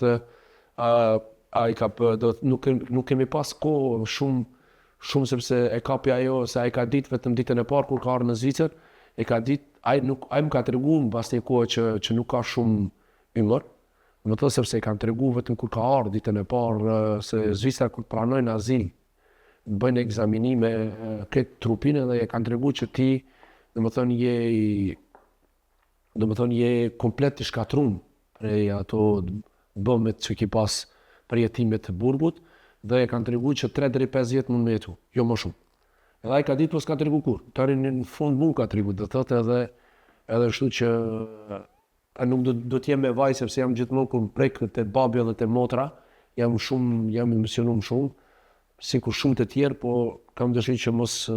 nuk kemi pas kohë shumë sepse e kapi ajo, se ai ka ditë vetëm ditën e parë kur ka ardhur në Zvicër, e ka ditë, ai më ka treguar pas një kohë që nuk ka shumë ymër. Më thënë sepse i kam treguar vetëm kur ka ardhur ditën e parë se Zvicra kur pranojnë azil, bëjnë ekzaminime këtë trupin edhe e kanë treguar që ti, je komplet i shkatrum prej ato bëmet që ki pas përjetimet të burgut, dhe e kanë treguar që 3 deri 5 vjet mund me jetu, jo më shumë. Edhe ai ka ditë po s'ka treguar kur. Tani në fund mund ka treguar, do thotë edhe kështu që nuk do të jem me vaj sepse jam gjithmonë kur prek te babi edhe te motra, jam emosionuar shumë, sikur shumë të tjerë, po kam dëshirë që mos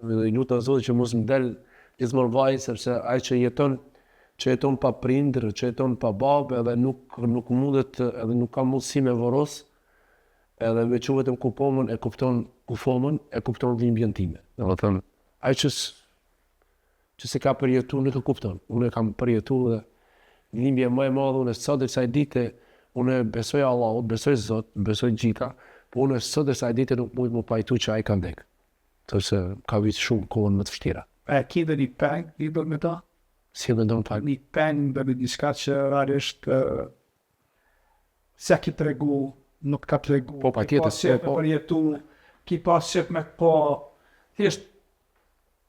i lutem Zotit që mos më del gjithmonë vaj sepse ai që jeton pa prindër, që jeton pa babë edhe nuk mundet edhe nuk ka mundësi me voros, edhe me që vetëm kufomën e kupton dhimbjen time. Dhe më thënë, ai që se ka përjetu nuk e kupton. Unë e kam përjetu dhe dhimbje më e madhe, unë sot dhe kësaj dite, unë besoj Allahut, besoj Zot, besoj gjitha, po unë sot dhe kësaj dite nuk mund më pajtu që ai ka ndek. Tërse ka vitë shumë kohën më të vështira. E ki dhe një peng, lidhur me ta? Si dhe ndonë pak? Një peng dhe një diçka që rarisht se ki tregu, nuk ka tregu. Po, pa tjetër, ki pas qep me po, thjesht,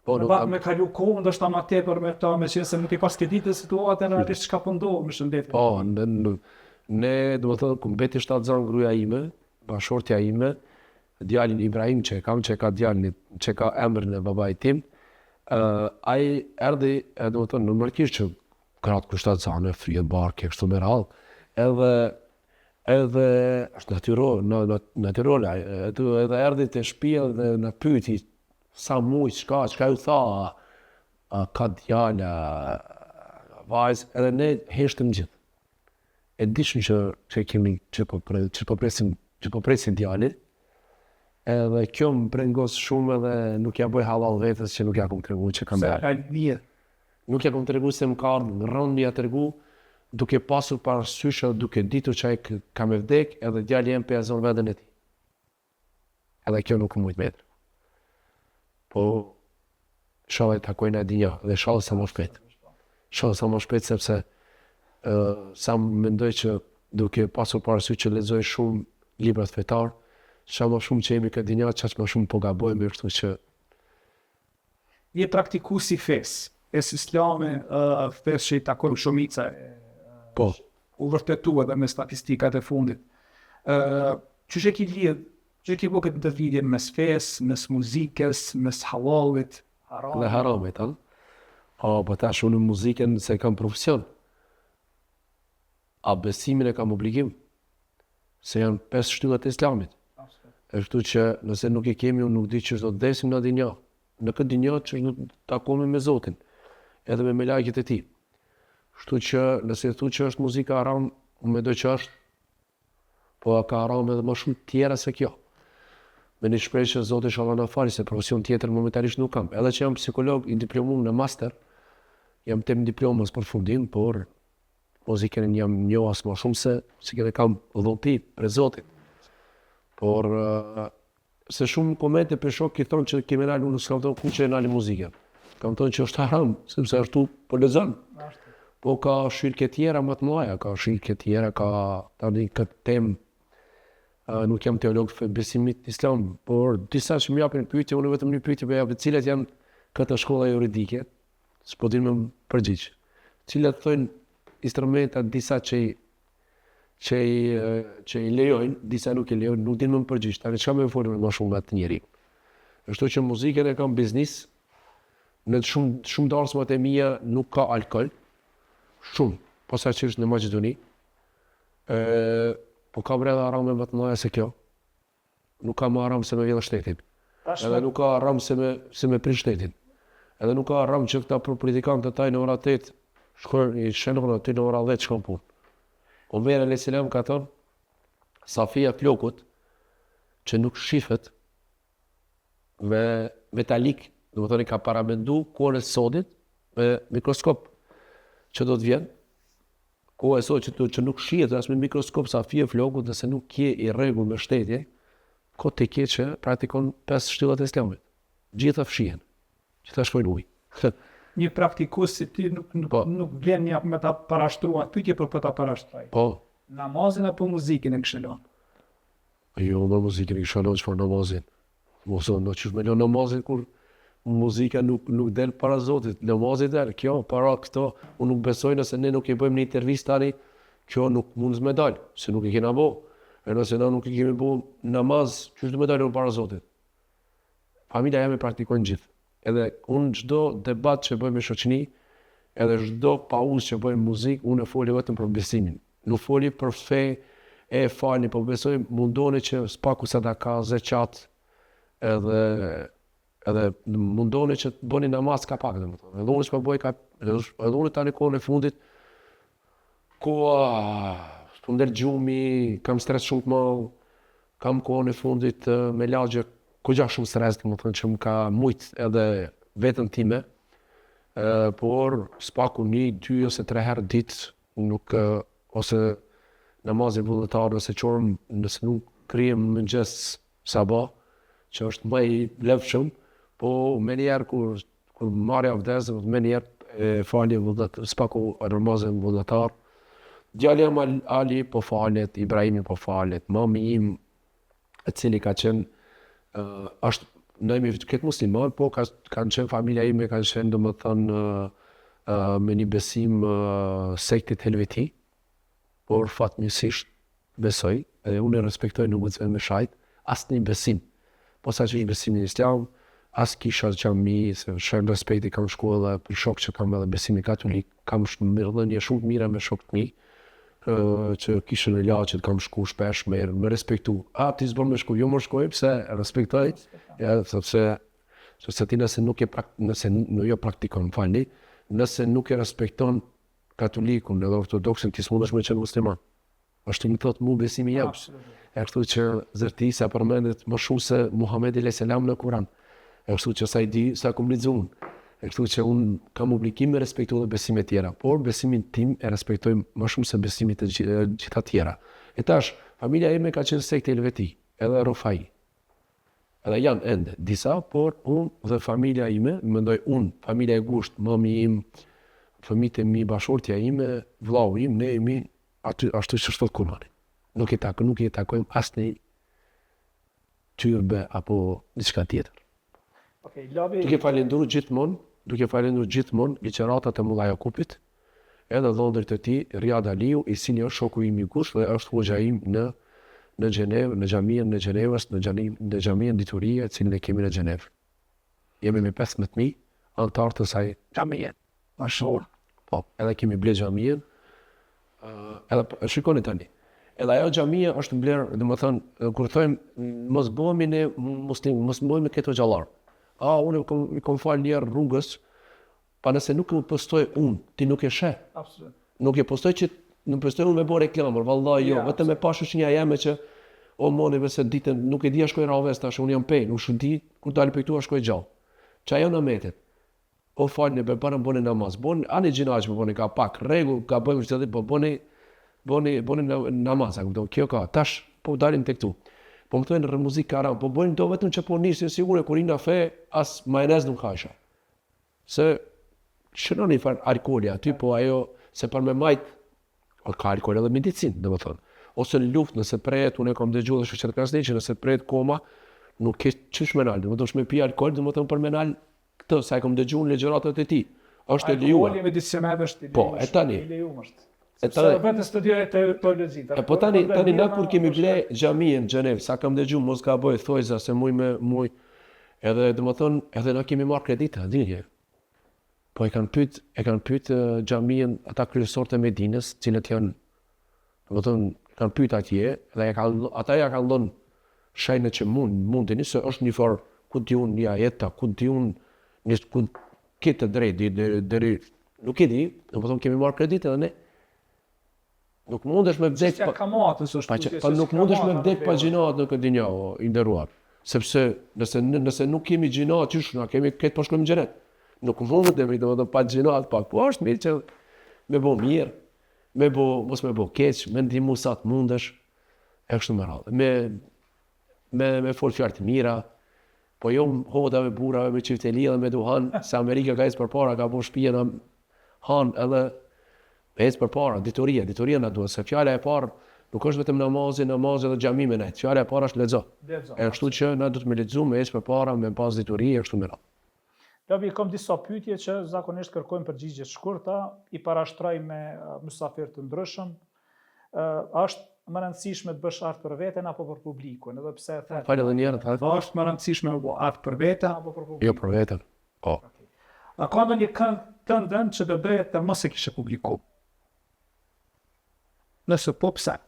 me kalu kohë, ndështë ta ma tepër me ta, me që se nuk i pas ke ditë situatë, rarisht çka po ndohë, më shëndetë. Po, ne, do më thënë, ku mbeti shtatzan gruaja ime, bashortja ime, djalin Ibrahim që ka djalin që ka emrin e babait tim, ai erdhi, do më thënë, në mërkisht që kratë ku shtatzane, frijet barke, kështu me radhë, edhe është natyrole, edhe erdhi të shtëpia dhe në pyeti sa mujt, çka ju tha, ka djala, vajzë, edhe ne heshtëm gjithë. E dishëm që po presin djalit, edhe kjo më prengos shumë edhe nuk ja bëj halal vetës që nuk ja kom tregu që kam bërë. Nuk ja kom tregu se më ka ardhë, rënd më ja tregu, duke pasur parasysh edhe duke ditur që ai ka me vdek edhe djali jem për jazon veten e tij. Edhe kjo nuk mujt me. Po shohë takojnë a dinja dhe shohë sa më shpejt. Shohë sa më shpejt sepse sa mendoj që duke pasur parasysh që lexoj shumë libra fetar, sa më shumë që jemi këtë dinja, çaq më shumë po gabojmë, kështu që je praktikuesi fesë. Islami, fesë që i takon shumica. Po. U vërtetua dhe me statistikat e fundit. Që ki lidh, që ki bëhet të lidhje mes fesë, mes muzikës, mes halalit, dhe haramit, ha? Po tash unë muzikën se kam profesion. A besimin e kam obligim. Se janë 5 shtyllat e Islamit. E kështu që nëse nuk e kemi, unë nuk di që do të desim në dinja. Në këtë dinja që nuk takomi me Zotin, edhe me melajket e tij. Kështu që nëse thu që është muzika haram, unë mendoj që është, po ka haram edhe më shumë tjera se kjo. Me një shprehje që Zoti inshallah na fali se profesion tjetër momentalisht nuk kam. Edhe që jam psikolog i diplomuar në master, jam tem diplomës për fundim, por muzikën jam njoh as më shumë se që kam dhunti për Zotin. Por se shumë komente për shok i thonë që kemi nalë, unë s'kam thonë ku që e nalë muzikën. Kam thonë që është haram, sepse ashtu po lexon. Po ka shirke tjera më të mëdha, ka shirke tjera, ka tani këtë temë. Nuk jam teolog besimit islam, por disa që më japin pyetje, unë vetëm një pyetje po jap, cilat janë këto shkolla juridike, s'po din më përgjigj. Cilat thonë instrumenta disa që i lejojnë, disa nuk i lejojnë, nuk din më përgjigj. Tani çka më folën më shumë atë njeriu. Kështu që muzikën e kam biznes. Në shumë darsmat e mia nuk ka alkol. Shumë, posaçërisht në Maqedoni. Po ka breda arame më të mëdha se kjo. Nuk ka më aram se me vjedhë shtetin. Edhe nuk ka aram se me prish shtetin. Edhe nuk ka aram që këta politikanë të taj në ora 8 shkojnë i shenë aty në ora 10 shkojnë punë. Omer a.s. ka thonë, safia flokut që nuk shifet me metalik, do të thonë ka paramendu kohën e sodit me mikroskop që do të vjen. Koha e sot që nuk shihet as me mikroskop safia flokut, nëse nuk je i rregull me shtetje, ko të ke që praktikon 5 shtyllat e islamit. Gjitha fshihen. Gjitha shkojnë ujë. Një praktikus si ti nuk vjen një me ta parashtrua, pyetje për ta parashtroj. Po. Namazin apo muzikën e këshillon? Jo, me muzikën e këshillon çfarë namazin. Mos do të çush me namazin kur muzika nuk del para Zotit. Namazi del, kjo para këto, unë nuk besoj nëse ne nuk e bëjmë një intervistë tani, kjo nuk mund të më dal, se nuk e kena bo. E nëse na nuk e kemi bo namaz, çush do më dalë para Zotit. Familja jam e praktikojnë gjithë. Edhe unë çdo debat që bëjmë me shoqëni, edhe çdo pauzë që bëjmë muzikë, unë foli vetëm për besimin. Nuk foli për fe e falni, po besoj mundoni që spaku sadaka, zeqat, edhe mundoni që të bëni namaz ka pak, domethënë. Edhe unë s'po bëj edhe unë tani kohën e fundit s'po ndel gjumi, kam stres shumë të madh, kam kohën e fundit me lagje kogja shumë stres, domethënë që më ka mujt edhe vetën time, por spaku 1, 2 ose 3 herë ditë nuk ose namazin vullnetar ose qorëm nëse nuk krijem mëngjes sabah, që është më i levshëm, po me njerë kur marrja avdes, me njerë falje vullnetar, spaku namazin vullnetar. Djali jam Ali po falet, Ibrahimi po falet, mami im e cili ka qenë është në imi këtë musliman, po kanë qenë familja ime, kanë qenë do më thënë me një besim sektit helveti, por fatmirësisht besoj, edhe unë e respektoj nuk më me shajt, asë një besim, po sa që një besim një islam, asë kisha xhami, se shërë respekti kam shku edhe për shok që kam edhe besimi katolik, kam mirëdhënie shumë të mira me shok të mi, që kishën e laqet kam shku shpesh me respektu. Ti s'bën me shku, jo më shkoj, pse respektoj, sepse ti nëse nuk jo praktikon, falni, nëse nuk e respekton katolikun edhe ortodoksin, ti s'mundesh me qenë musliman. Ashtu më thot mu besimi jam. E kështu që zërti sa përmendet më shumë se Muhamedi a.s. në Kur'an. E kështu që sa i di, sa kom lexuar unë. E kështu që unë kam obligim me respektu dhe besimet tjera, por besimin tim e respektoj më shumë se besimit të gjitha tjera. E tash, familja ime ka qenë sekte Helveti, edhe Rufai. Edhe janë ende disa, por unë dhe familja ime, mendoj unë, familja e gusht, mami im, fëmijët e mi, bashortja ime, vllau im, ne jemi ashtu që shtot Kur'ani. Nuk i takojmë asnjë tyrbe apo diçka tjetër. Duke falendruar gjithmonë ligjëratat e Mulla Jakupit, edhe dhëndrit e tij, Riad Aliu, i cili është shoku im i gusht dhe është hoxha im në Gjenevë, në xhaminë në Gjenevës, në xhaminë diturie, cilën e kemi në Gjenevë. Jemi me 15.000 anëtar të saj xhamie. Mashur. Po, edhe kemi bler xhaminë. Edhe shikoni tani. Edhe ajo xhamia është bler, domethënë, kur thojmë mos bëhemi ne muslim, mos bëhemi këto xhallar. Unë kom falë njerë rrugës, pa nëse nuk e postoj unë, ti nuk e sheh. Absolut. Nuk e postoj që, nuk postoj unë me bo reklamër, vallai jo, vetëm me pashë që një jeme që, moni vese ditën, nuk e di a shkoj raves tash, unë jam pej, nuk shëndi, kur dalë për këtu a shkoj gjallë. Që ajo në metet, falë një bërë bëni namaz, ani gjinaq me bëni ka pak, rregull, ka bëjmë që të po bëni namaz, kjo ka, tash, po dalim të këtu. Po më thojnë muzikë haram, po bëjnë do vetëm që po nisë, sigure kur i na fe, as majonez nuk hajsha. Se shënon një farë alkooli aty, po ajo se për me majt, ka alkool edhe medicinë, dhe më thonë. Ose në luftë, nëse prejet, unë e kom dëgju dhe shoqet krasniqi, nëse prejet koma, nuk ke qysh menal, dhe më thonë shme pi alkool, dhe më thonë për menal këtë, sa e kom dëgju në legjeratat e ti. Është e lejuar. Alkooli medicinal është i lejuar. Po, e tani. I lejuar është. E Sepse tani. vetë studioj teologji. Po tani na kur kemi ble xhamien Xhenev, sa kam dëgju mos ka bëj thojza se muj edhe domethën edhe na kemi marr kredita, dini. Po e kanë pyet xhamien ata kryesorët e Medinës, cilët janë domethën kanë pyet atje dhe ata ja kanë dhënë shajnë që mundeni se është një forë ku diun një ajeta, ku diun një ku këtë drejt deri nuk e di, domethën kemi marr kreditë edhe ne. Nuk mundesh me vdek pa nuk mundesh me vdek pa gjinat në këtë dinjë i nderuar. Sepse nëse nuk kemi gjinat, çish na kemi këtë po shkojmë në xhenet. Nuk mundemi domethënë pa gjinat pak. Po është mirë që me bë mirë, mos me bë keq, me ndihmu sa të mundesh. E kështu me radhë. Me fol fjalë të mira. Po jo hodave burrave me çiftelia dhe me duhan, se Amerika ka ecë përpara, ka bërë shtëpinë han edhe ecë përpara, dituria na duhet, se fjala e parë nuk është vetëm namazi dhe xhami me ne. Fjala e parë është lexo. E kështu që na duhet me lexu, me ecë përpara, me pas dituri e kështu me radhë. Lavi, kam disa pyetje që zakonisht kërkojmë përgjigje të shkurta, i parashtroj me mysafir të ndryshëm. Është më rëndësishme të bësh art për veten apo për publikun, edhe pse the. Falë edhe një herë, thaj. Është më rëndësishme të bësh art për veten apo për publikun? Jo për veten. Po. A ka ndonjë këngë të ndën që do bëhet të mos e kishe publiku? Nëse po, pse?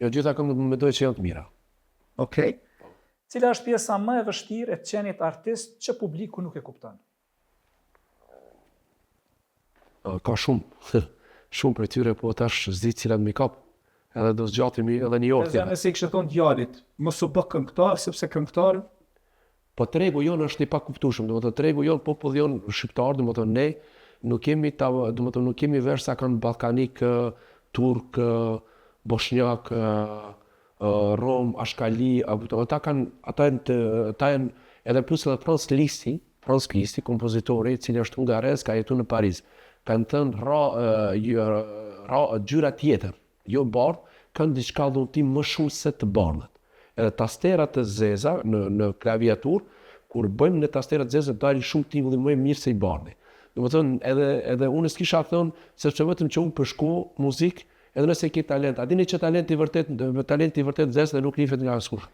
Jo gjitha këngët më mendoj që janë të mira. Okej. Cila është pjesa më e vështirë e të qenit artist që publiku nuk e kupton? Ka shumë. Shumë për tyre, po tash s'di cilat mi kap. Edhe do zgjatemi edhe një orë tjetër. Nëse i kishte thonë djalit, mos u bë këngëtar sepse këngëtar. Po tregu jon është i pakuptueshëm, domethënë tregu jon populli jon shqiptar, domethënë ne nuk kemi domethënë nuk kemi versa kanë ballkanik, turk, bosnjak, rom, ashkali, ata janë edhe plus edhe Franz Liszt, kompozitori i cili është hungarez, ka jetuar në Paris. Kanë thënë gjyra tjetër, jo bardh, kanë diçka dhuntim më shumë se të bardhët. Edhe tasterat të zeza në klaviatur, kur bëjmë në tasterat të zeza dalin shumë tingulli më mirë se i bardhi. Domethënë edhe unë s'kisha thënë sepse vetëm që unë përshku muzikë, edhe nëse ke talent. A dini që talenti i vërtet zez dhe nuk nifet nga askush.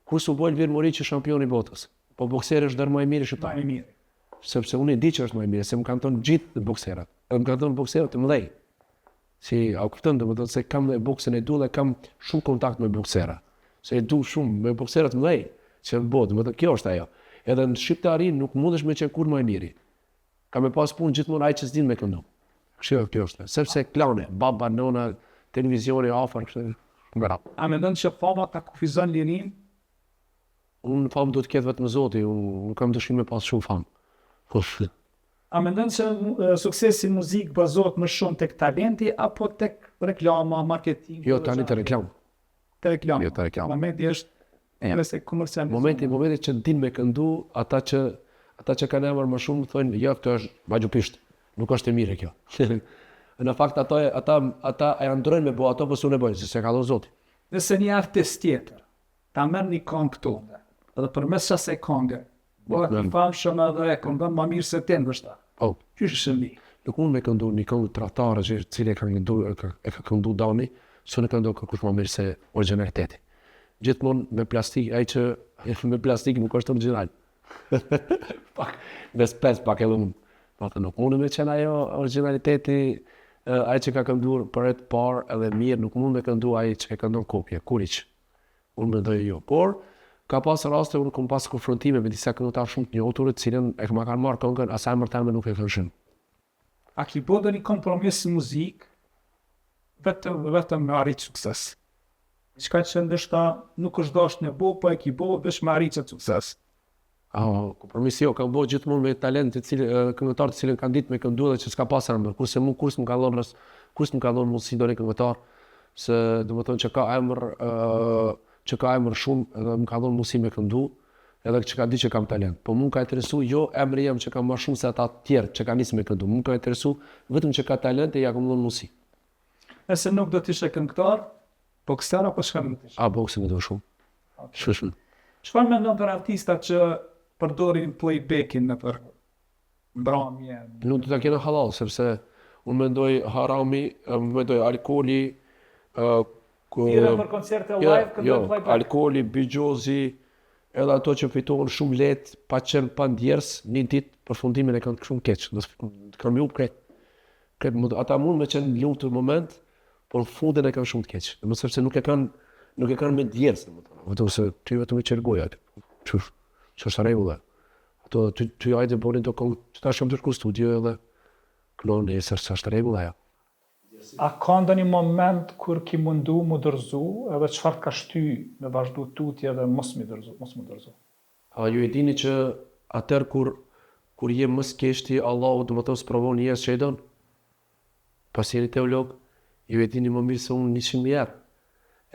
Kur s'u bë Elvir Moriçi champion i botës, po bokseri është dërë më i mirë shqiptar. Më i mirë. Sepse unë e di që është më i mirë, se më kanë thënë gjithë bokserat. Edhe më kanë thënë bokserët të mëdhej. Si a kupton domethënë se kam boksën e du dhe kam shumë kontakt me boksera. Se e du shumë me bokserët mëdhej që në botë, domethënë kjo është ajo. Edhe në shqiptarin nuk mundesh me qenë kur më i miri. Ka me pas punë gjithmonë ai që s'din me këndon. Kjo është. Sepse klane, baba, nona, televizioni afër kështu. A mendon se fama ta kufizon lirin? Unë famë do të ketë vetëm Zoti, unë kam dëshirë me pas shumë famë. A mendon se suksesi në muzikë bazohet më shumë tek talenti apo tek reklama, marketing? Jo, tani të reklam. Te reklama. Jo, te reklam. Momenti është nëse komercial. Momenti që din me këndu, ata që kanë emër më shumë thonë, jo, këtë është bagjupisht, nuk është e mire kjo. Në fakt ata e ndrojnë me bo ato, po s'unë e bojnë, se ka dhënë Zoti. Nëse një artist tjetër ta merr një këngë këtu, edhe përmes asaj këngë, bëhet i famshëm edhe e këndon më mirë se ti ndoshta. Po. Qysh është mi? Nuk mund me këndu një këngë tradhtare që cili e ka këndu Dani, s'unë e këndon kërkush më mirë se origjinaliteti. Gjithmonë me plastik, ai që me plastik nuk është origjinal. Pak, me spes pak edhe unë. Nuk mund me qenë ajo origjinaliteti, ai që ka kënduar për e të parë edhe mirë, nuk mund me këndu ai që e këndon kopje, kuriq. Unë mendoj jo. Por ka pas raste unë kam pas konfrontime me disa këngëtar shumë të njohur, të cilën e kam marrë këngën, asaj mërtame nuk e këshin. A ki bo dhe një kompromis në muzikë, vetëm me arrit sukses? Qka që ndeshta nuk është dashtë në bo, po e ki bo, vesh me arrit sukses. Kompromisi jo, kam bo gjithmonë me talent këngëtar të cilën kanë ditë me këndu dhe që s'ka pasar më, kurse mu kurs më ka dhonë mundësi do një këngëtar, se do më thonë që ka emër shumë edhe më ka dhonë mundësi me këndu, edhe që ka di që kam talent. Po mu ka interesu jo emri jam që kam më shumë se ata tjerë që ka nisë me këndu. Mu ka interesu vetëm që ka talent e ja kam dhënë mundësi. Nëse nuk do t'ishe këngëtar, bokser apo çka do t'ishe? A boksi më do shumë. Shumë. Çfarë mendon për artistat që përdorin playbackin në për mbrëmje? Nuk do ta kena halal, sepse unë mendoj harami, mendoj alkooli, Thirrën për koncerte live, këndojnë playback. alkooli, bigjozi, edhe ato që fitohen shumë lehtë, pa qenë pa ndjers, një ditë përfundimin e kanë shumë keq. Kanë mbi krejt. Ata mund me qenë lumtur në moment, por në fundin e kanë shumë të keq. Domethënë sepse nuk e kanë me ndjers, domethënë. Vetëm se ty vetëm i çelgoj atë. Ç'është rregulla. Ato ty hajde bënin të këngë, tash jam të shku studio edhe kënon nesër ç'është rregulla ja. A ka ndonjë moment kur ki mundu mu dorëzu edhe çfarë ka shty me vazhdu tutje dhe mos mu dorëzu? A ju e dini që atëherë kur je më skeshti, Allahu do të thotë sprovon njerëz që e don. Pas jeni teolog, ju e dini më mirë se unë 100 herë.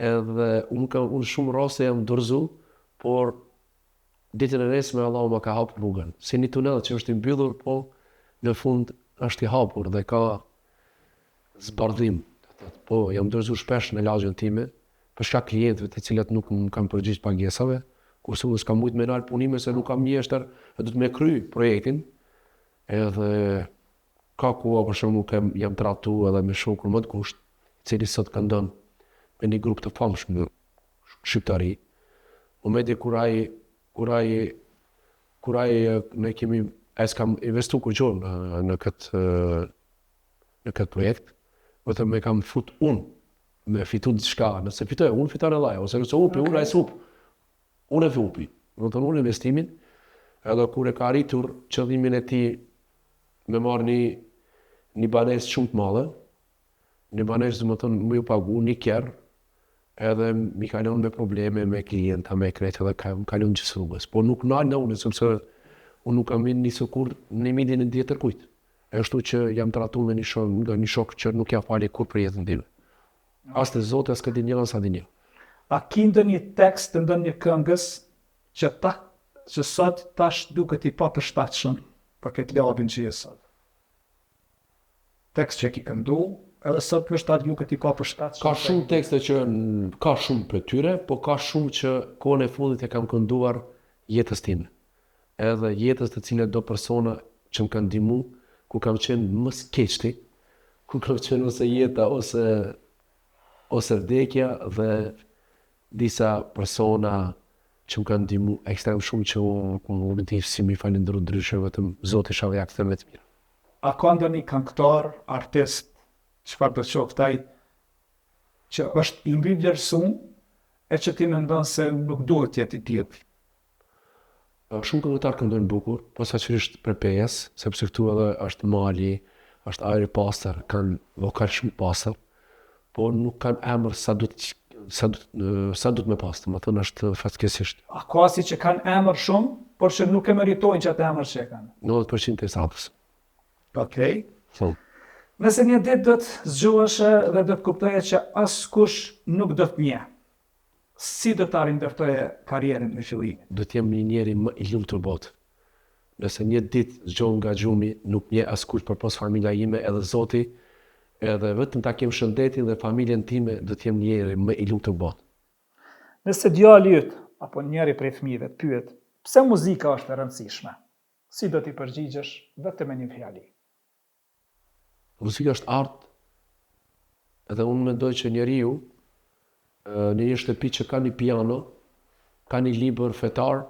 Edhe unë shumë raste jam dorëzu, por ditën e nesme Allahu më ka hapur rrugën. Si një tunell që është i mbyllur, po në fund është i hapur dhe ka zbardhim. Po, jam dorëzu shpesh në lagjen time, për shkak klientëve të cilët nuk më kanë përgjigj pagesave, kurse unë s'kam mujt me nal punime se nuk kam mjeshtër, e do të më kry projektin. Edhe ka koha për shembull jam tratu edhe me shokun më të kusht, i cili sot këndon me një grup të famshëm shqiptari. Momenti kur ai ne kemi s'kam investu kur gjonë në këtë projekt, vetëm me kam fut unë me fitu diçka, nëse fitoj, unë fiton e laja, ose nëse upi, unë a s'up, unë e upi, do të unë investimin, edhe kur e ka arritur qëllimin e tij me marrë një banesë shumë të madhe, një banesë do të thonë më ju pagu, një kjerë, edhe mi kalon me probleme me klienta, me kretë, edhe kalon gjithë rrugës, po nuk nalë në unë, sepse unë nuk kam një sokur në midin e tjetër kujt. Ashtu që jam tratu me një shok që nuk ja fali kur për jetën time. As të Zoti, as këtë dinjë, as a dinjë. A ki ndonjë tekst të ndonjë këngës që sot tash duket i papërshtatshëm për këtë lagën që je sot? Tekst që ki këndu, edhe sot për shtatë duket i papërshtatshëm. Ka shumë tekste që ka shumë për tyre, po ka shumë që kohën e fundit e kam kënduar jetës time. Edhe jetës të cilët do persona që më kanë ndihmu, ku kam qenë më skeqti, ku kam qenë ose jeta ose vdekja dhe disa persona që më kanë ndihmu ekstrem shumë që unë të si mi falenderoj ndryshe vetëm Zoti shava ja kthe me të mirë. A ka ndonjë këngëtar, artist, çfarë do të qoftë ai, që është i mbi vlerësuar e që ti mendon se nuk duhet të jetë i tillë? Shumë këngëtar këndojnë bukur, posaçërisht për PS, sepse këtu edhe është mali, është ajri pastër, kanë vokal shumë pastër, po nuk kanë emër sa duhet me pastër, më thënë është fatkeqësisht. A ka si që kanë emër shumë, por që nuk e meritojnë që atë emër që e kanë? 90% e satës. Okej. So. Nëse një ditë do të zgjuheshe dhe do të kuptoje që askush nuk do të njeh, si do të rindërtoje karrierën në fillim? Do të jem një njeri më i lumtur botë. Nëse një ditë zgjohem nga gjumi, nuk njeh askush përpos familja ime, edhe Zoti, edhe vetëm ta kem shëndetin dhe familjen time, do të jem një njeri më i lumtur botë. Nëse djali yt apo njëri prej fëmijëve të pyet, pse muzika është e rëndësishme? Si do t'i përgjigjesh vetëm me një fjali? Muzika është art, edhe unë mendoj që njeriu në një shtëpi që ka një piano, ka një libër fetar,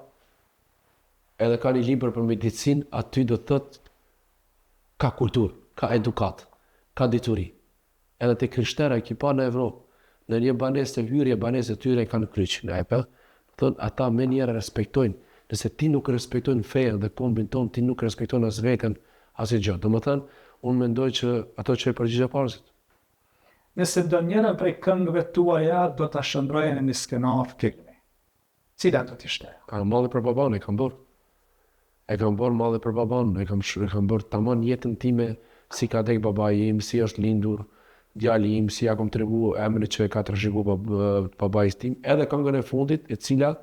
edhe ka një libër për medicinë, aty do të thotë ka kulturë, ka edukat, ka dituri. Edhe te krishterë që pa në Evropë, në një banesë të hyrje, banesë të tyre kanë kryq në epë, thonë ata më njëherë respektojnë. Nëse ti nuk respektojnë fenë dhe kombin ton, ti nuk respektojnë as veten, as gjë. Domethënë, unë mendoj që ato që e përgjigje parësit. Nëse do njëra prej këngëve tuaja do ta shndroje në një skenar filmi, cila do t'ishte? Kam malli për baban, e kam bërë. E kam bërë malli për baban, e kam bërë tamam jetën time, si ka dek babai im, si është lindur djali im, si ja kom tregu emrin që e ka trashëguar babait tim, edhe këngën e fundit, e cila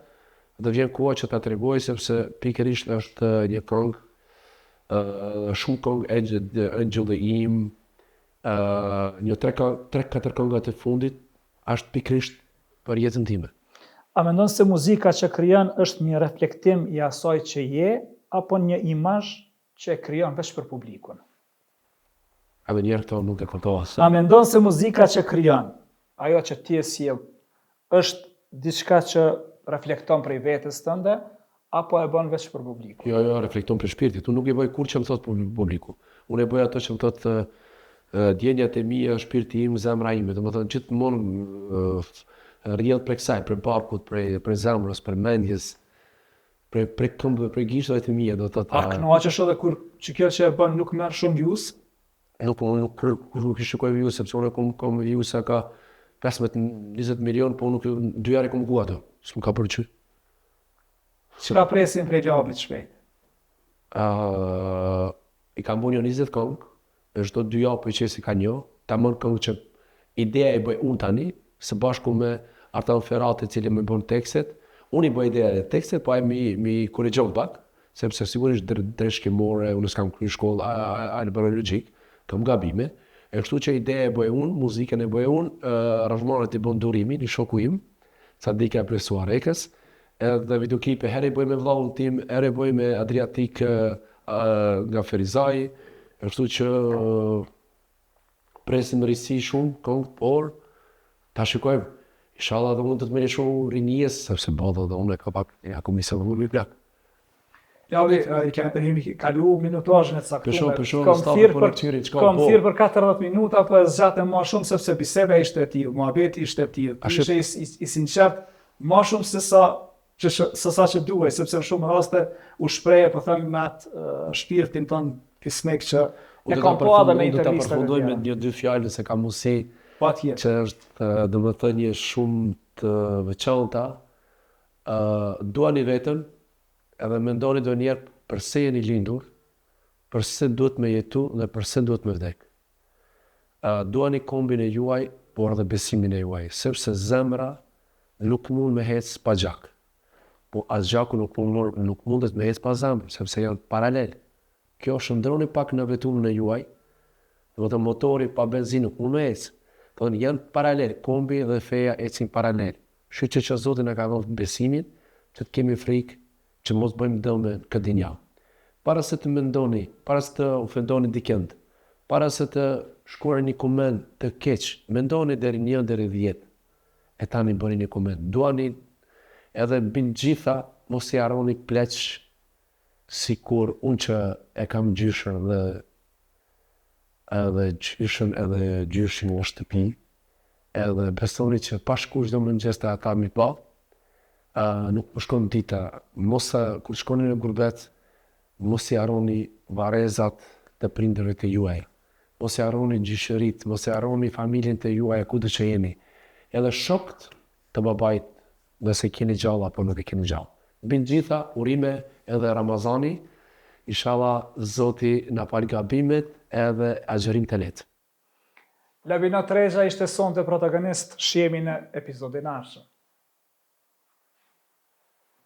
Do vjen koha që ta tregoj sepse pikërisht është një këngë, shumë këngë Angel im, një 3-4 këngët e fundit është pikërisht për jetën time. A mendon se muzika që krijon është një reflektim i asaj që je, apo një imazh që e krijon vetëm për publikun? Edhe njerë këto nuk e kuptova. A mendon se muzika që krijon, ajo që ti e sjell, është diçka që reflekton prej vetes tënde, apo e bën vetëm për publikun? Jo, reflekton për shpirtin. Unë nuk e bëj kur që më thot publiku. Unë e bëj ato që më thot djenjat e mia, shpirti im, zemra ime. Domethënë gjithmonë rrjedh prej kësaj, prej barkut, prej zemrës, prej mendjes, prej këmbëve, prej gishtat e mia, do të thotë. A kënaqesh edhe kur që kjo që e bën nuk merr shumë views? Nuk i shikoj views, sepse unë kom views sa ka 15-20 milion, po unë nuk 2 jarë kom gu ato. S'm ka përqy. Çka presin prej labit shpejt? I kam bu një 20 këngë, e çdo 2 javë po i qesi ka një, ta mën këngë që ideja e bëj unë tani, së bashku me Artan Ferrati, cili më bën tekstet. Unë i bëj ideja e tekstet, po ai mi korrigjon pak, sepse sigurisht drejtshkimore, unë s'kam kryer shkollë albanologjik, kam gabime. E kështu që ideja e bëj unë, muzikën e bëj unë, aranzhmanët i bën Durimi, një shoku im, Sadika Presuarekës, edhe videoklipe herë i bëj me vllahun tim, herë i bëj me Adriatik nga Ferizaj, e kështu që presim risi shumë këngë, por ta shikojmë. Inshallah dhe unë të merrem shumë rinjes, sepse bota dhe unë e ka pak ako mi sa vëllë plak. Javi, kemi kalu minutazhin e caktuar. Kam thirr për 40 minuta, po e zgjatem më shumë sepse biseda ishte e tillë, muhabeti ishte e tillë. Ishte i sinqert më shumë se sa që duhej, sepse në shumë raste u shpreh, po them me atë shpirtin tonë kismek që e kam pa edhe në intervistat. Do ta përfundoj me 2 fjalë se kam mundësi. Patjetër. Që është domethënë një shumë të veçanta. Duani veten, edhe mendoni do njerë përse jeni lindur, përse duhet me jetu dhe përse duhet me vdek. Duani kombin e juaj, por edhe besimin e juaj, sepse zemra nuk mund me hec pa gjak. Po as gjaku nuk mundet me hec pa zemrë, sepse janë paralel. Kjo shëndroni pak në vetumin e juaj, do të motori pa benzinë nuk mund me hec. Thonë janë paralel, kombi dhe feja ecin paralel. Shqy që Zoti na ka dhënë besimin, që të kemi frikë, që mos bëjmë dëm në këtë dinja. Para se të mendoni, para se të ofendoni dikënd, para se të shkruani një koment të keq, mendoni deri 1 deri 10. E tani bëni një koment. Duani edhe mbi gjitha mos i harroni pleq, sikur unë që e kam gjyshën edhe gjyshin në shtëpi, edhe besoni që pa shkuar çdo mëngjes te ata mi pa, nuk po shkon dita, kur shkoni në gurbet, mos i harroni varrezat të prindërve të juaj, mos i harroni gjyshërit, mos i harroni familjen të juaj kudo që jeni, edhe shokët të babait, nëse keni gjallë apo nuk e keni gjallë. Mbi gjitha urime edhe Ramazani, inshallah Zoti na fal gabimet edhe agjerim të lehtë. Lavina Trezha ishte sonte protagonist, shihemi në episodin e ardhshëm.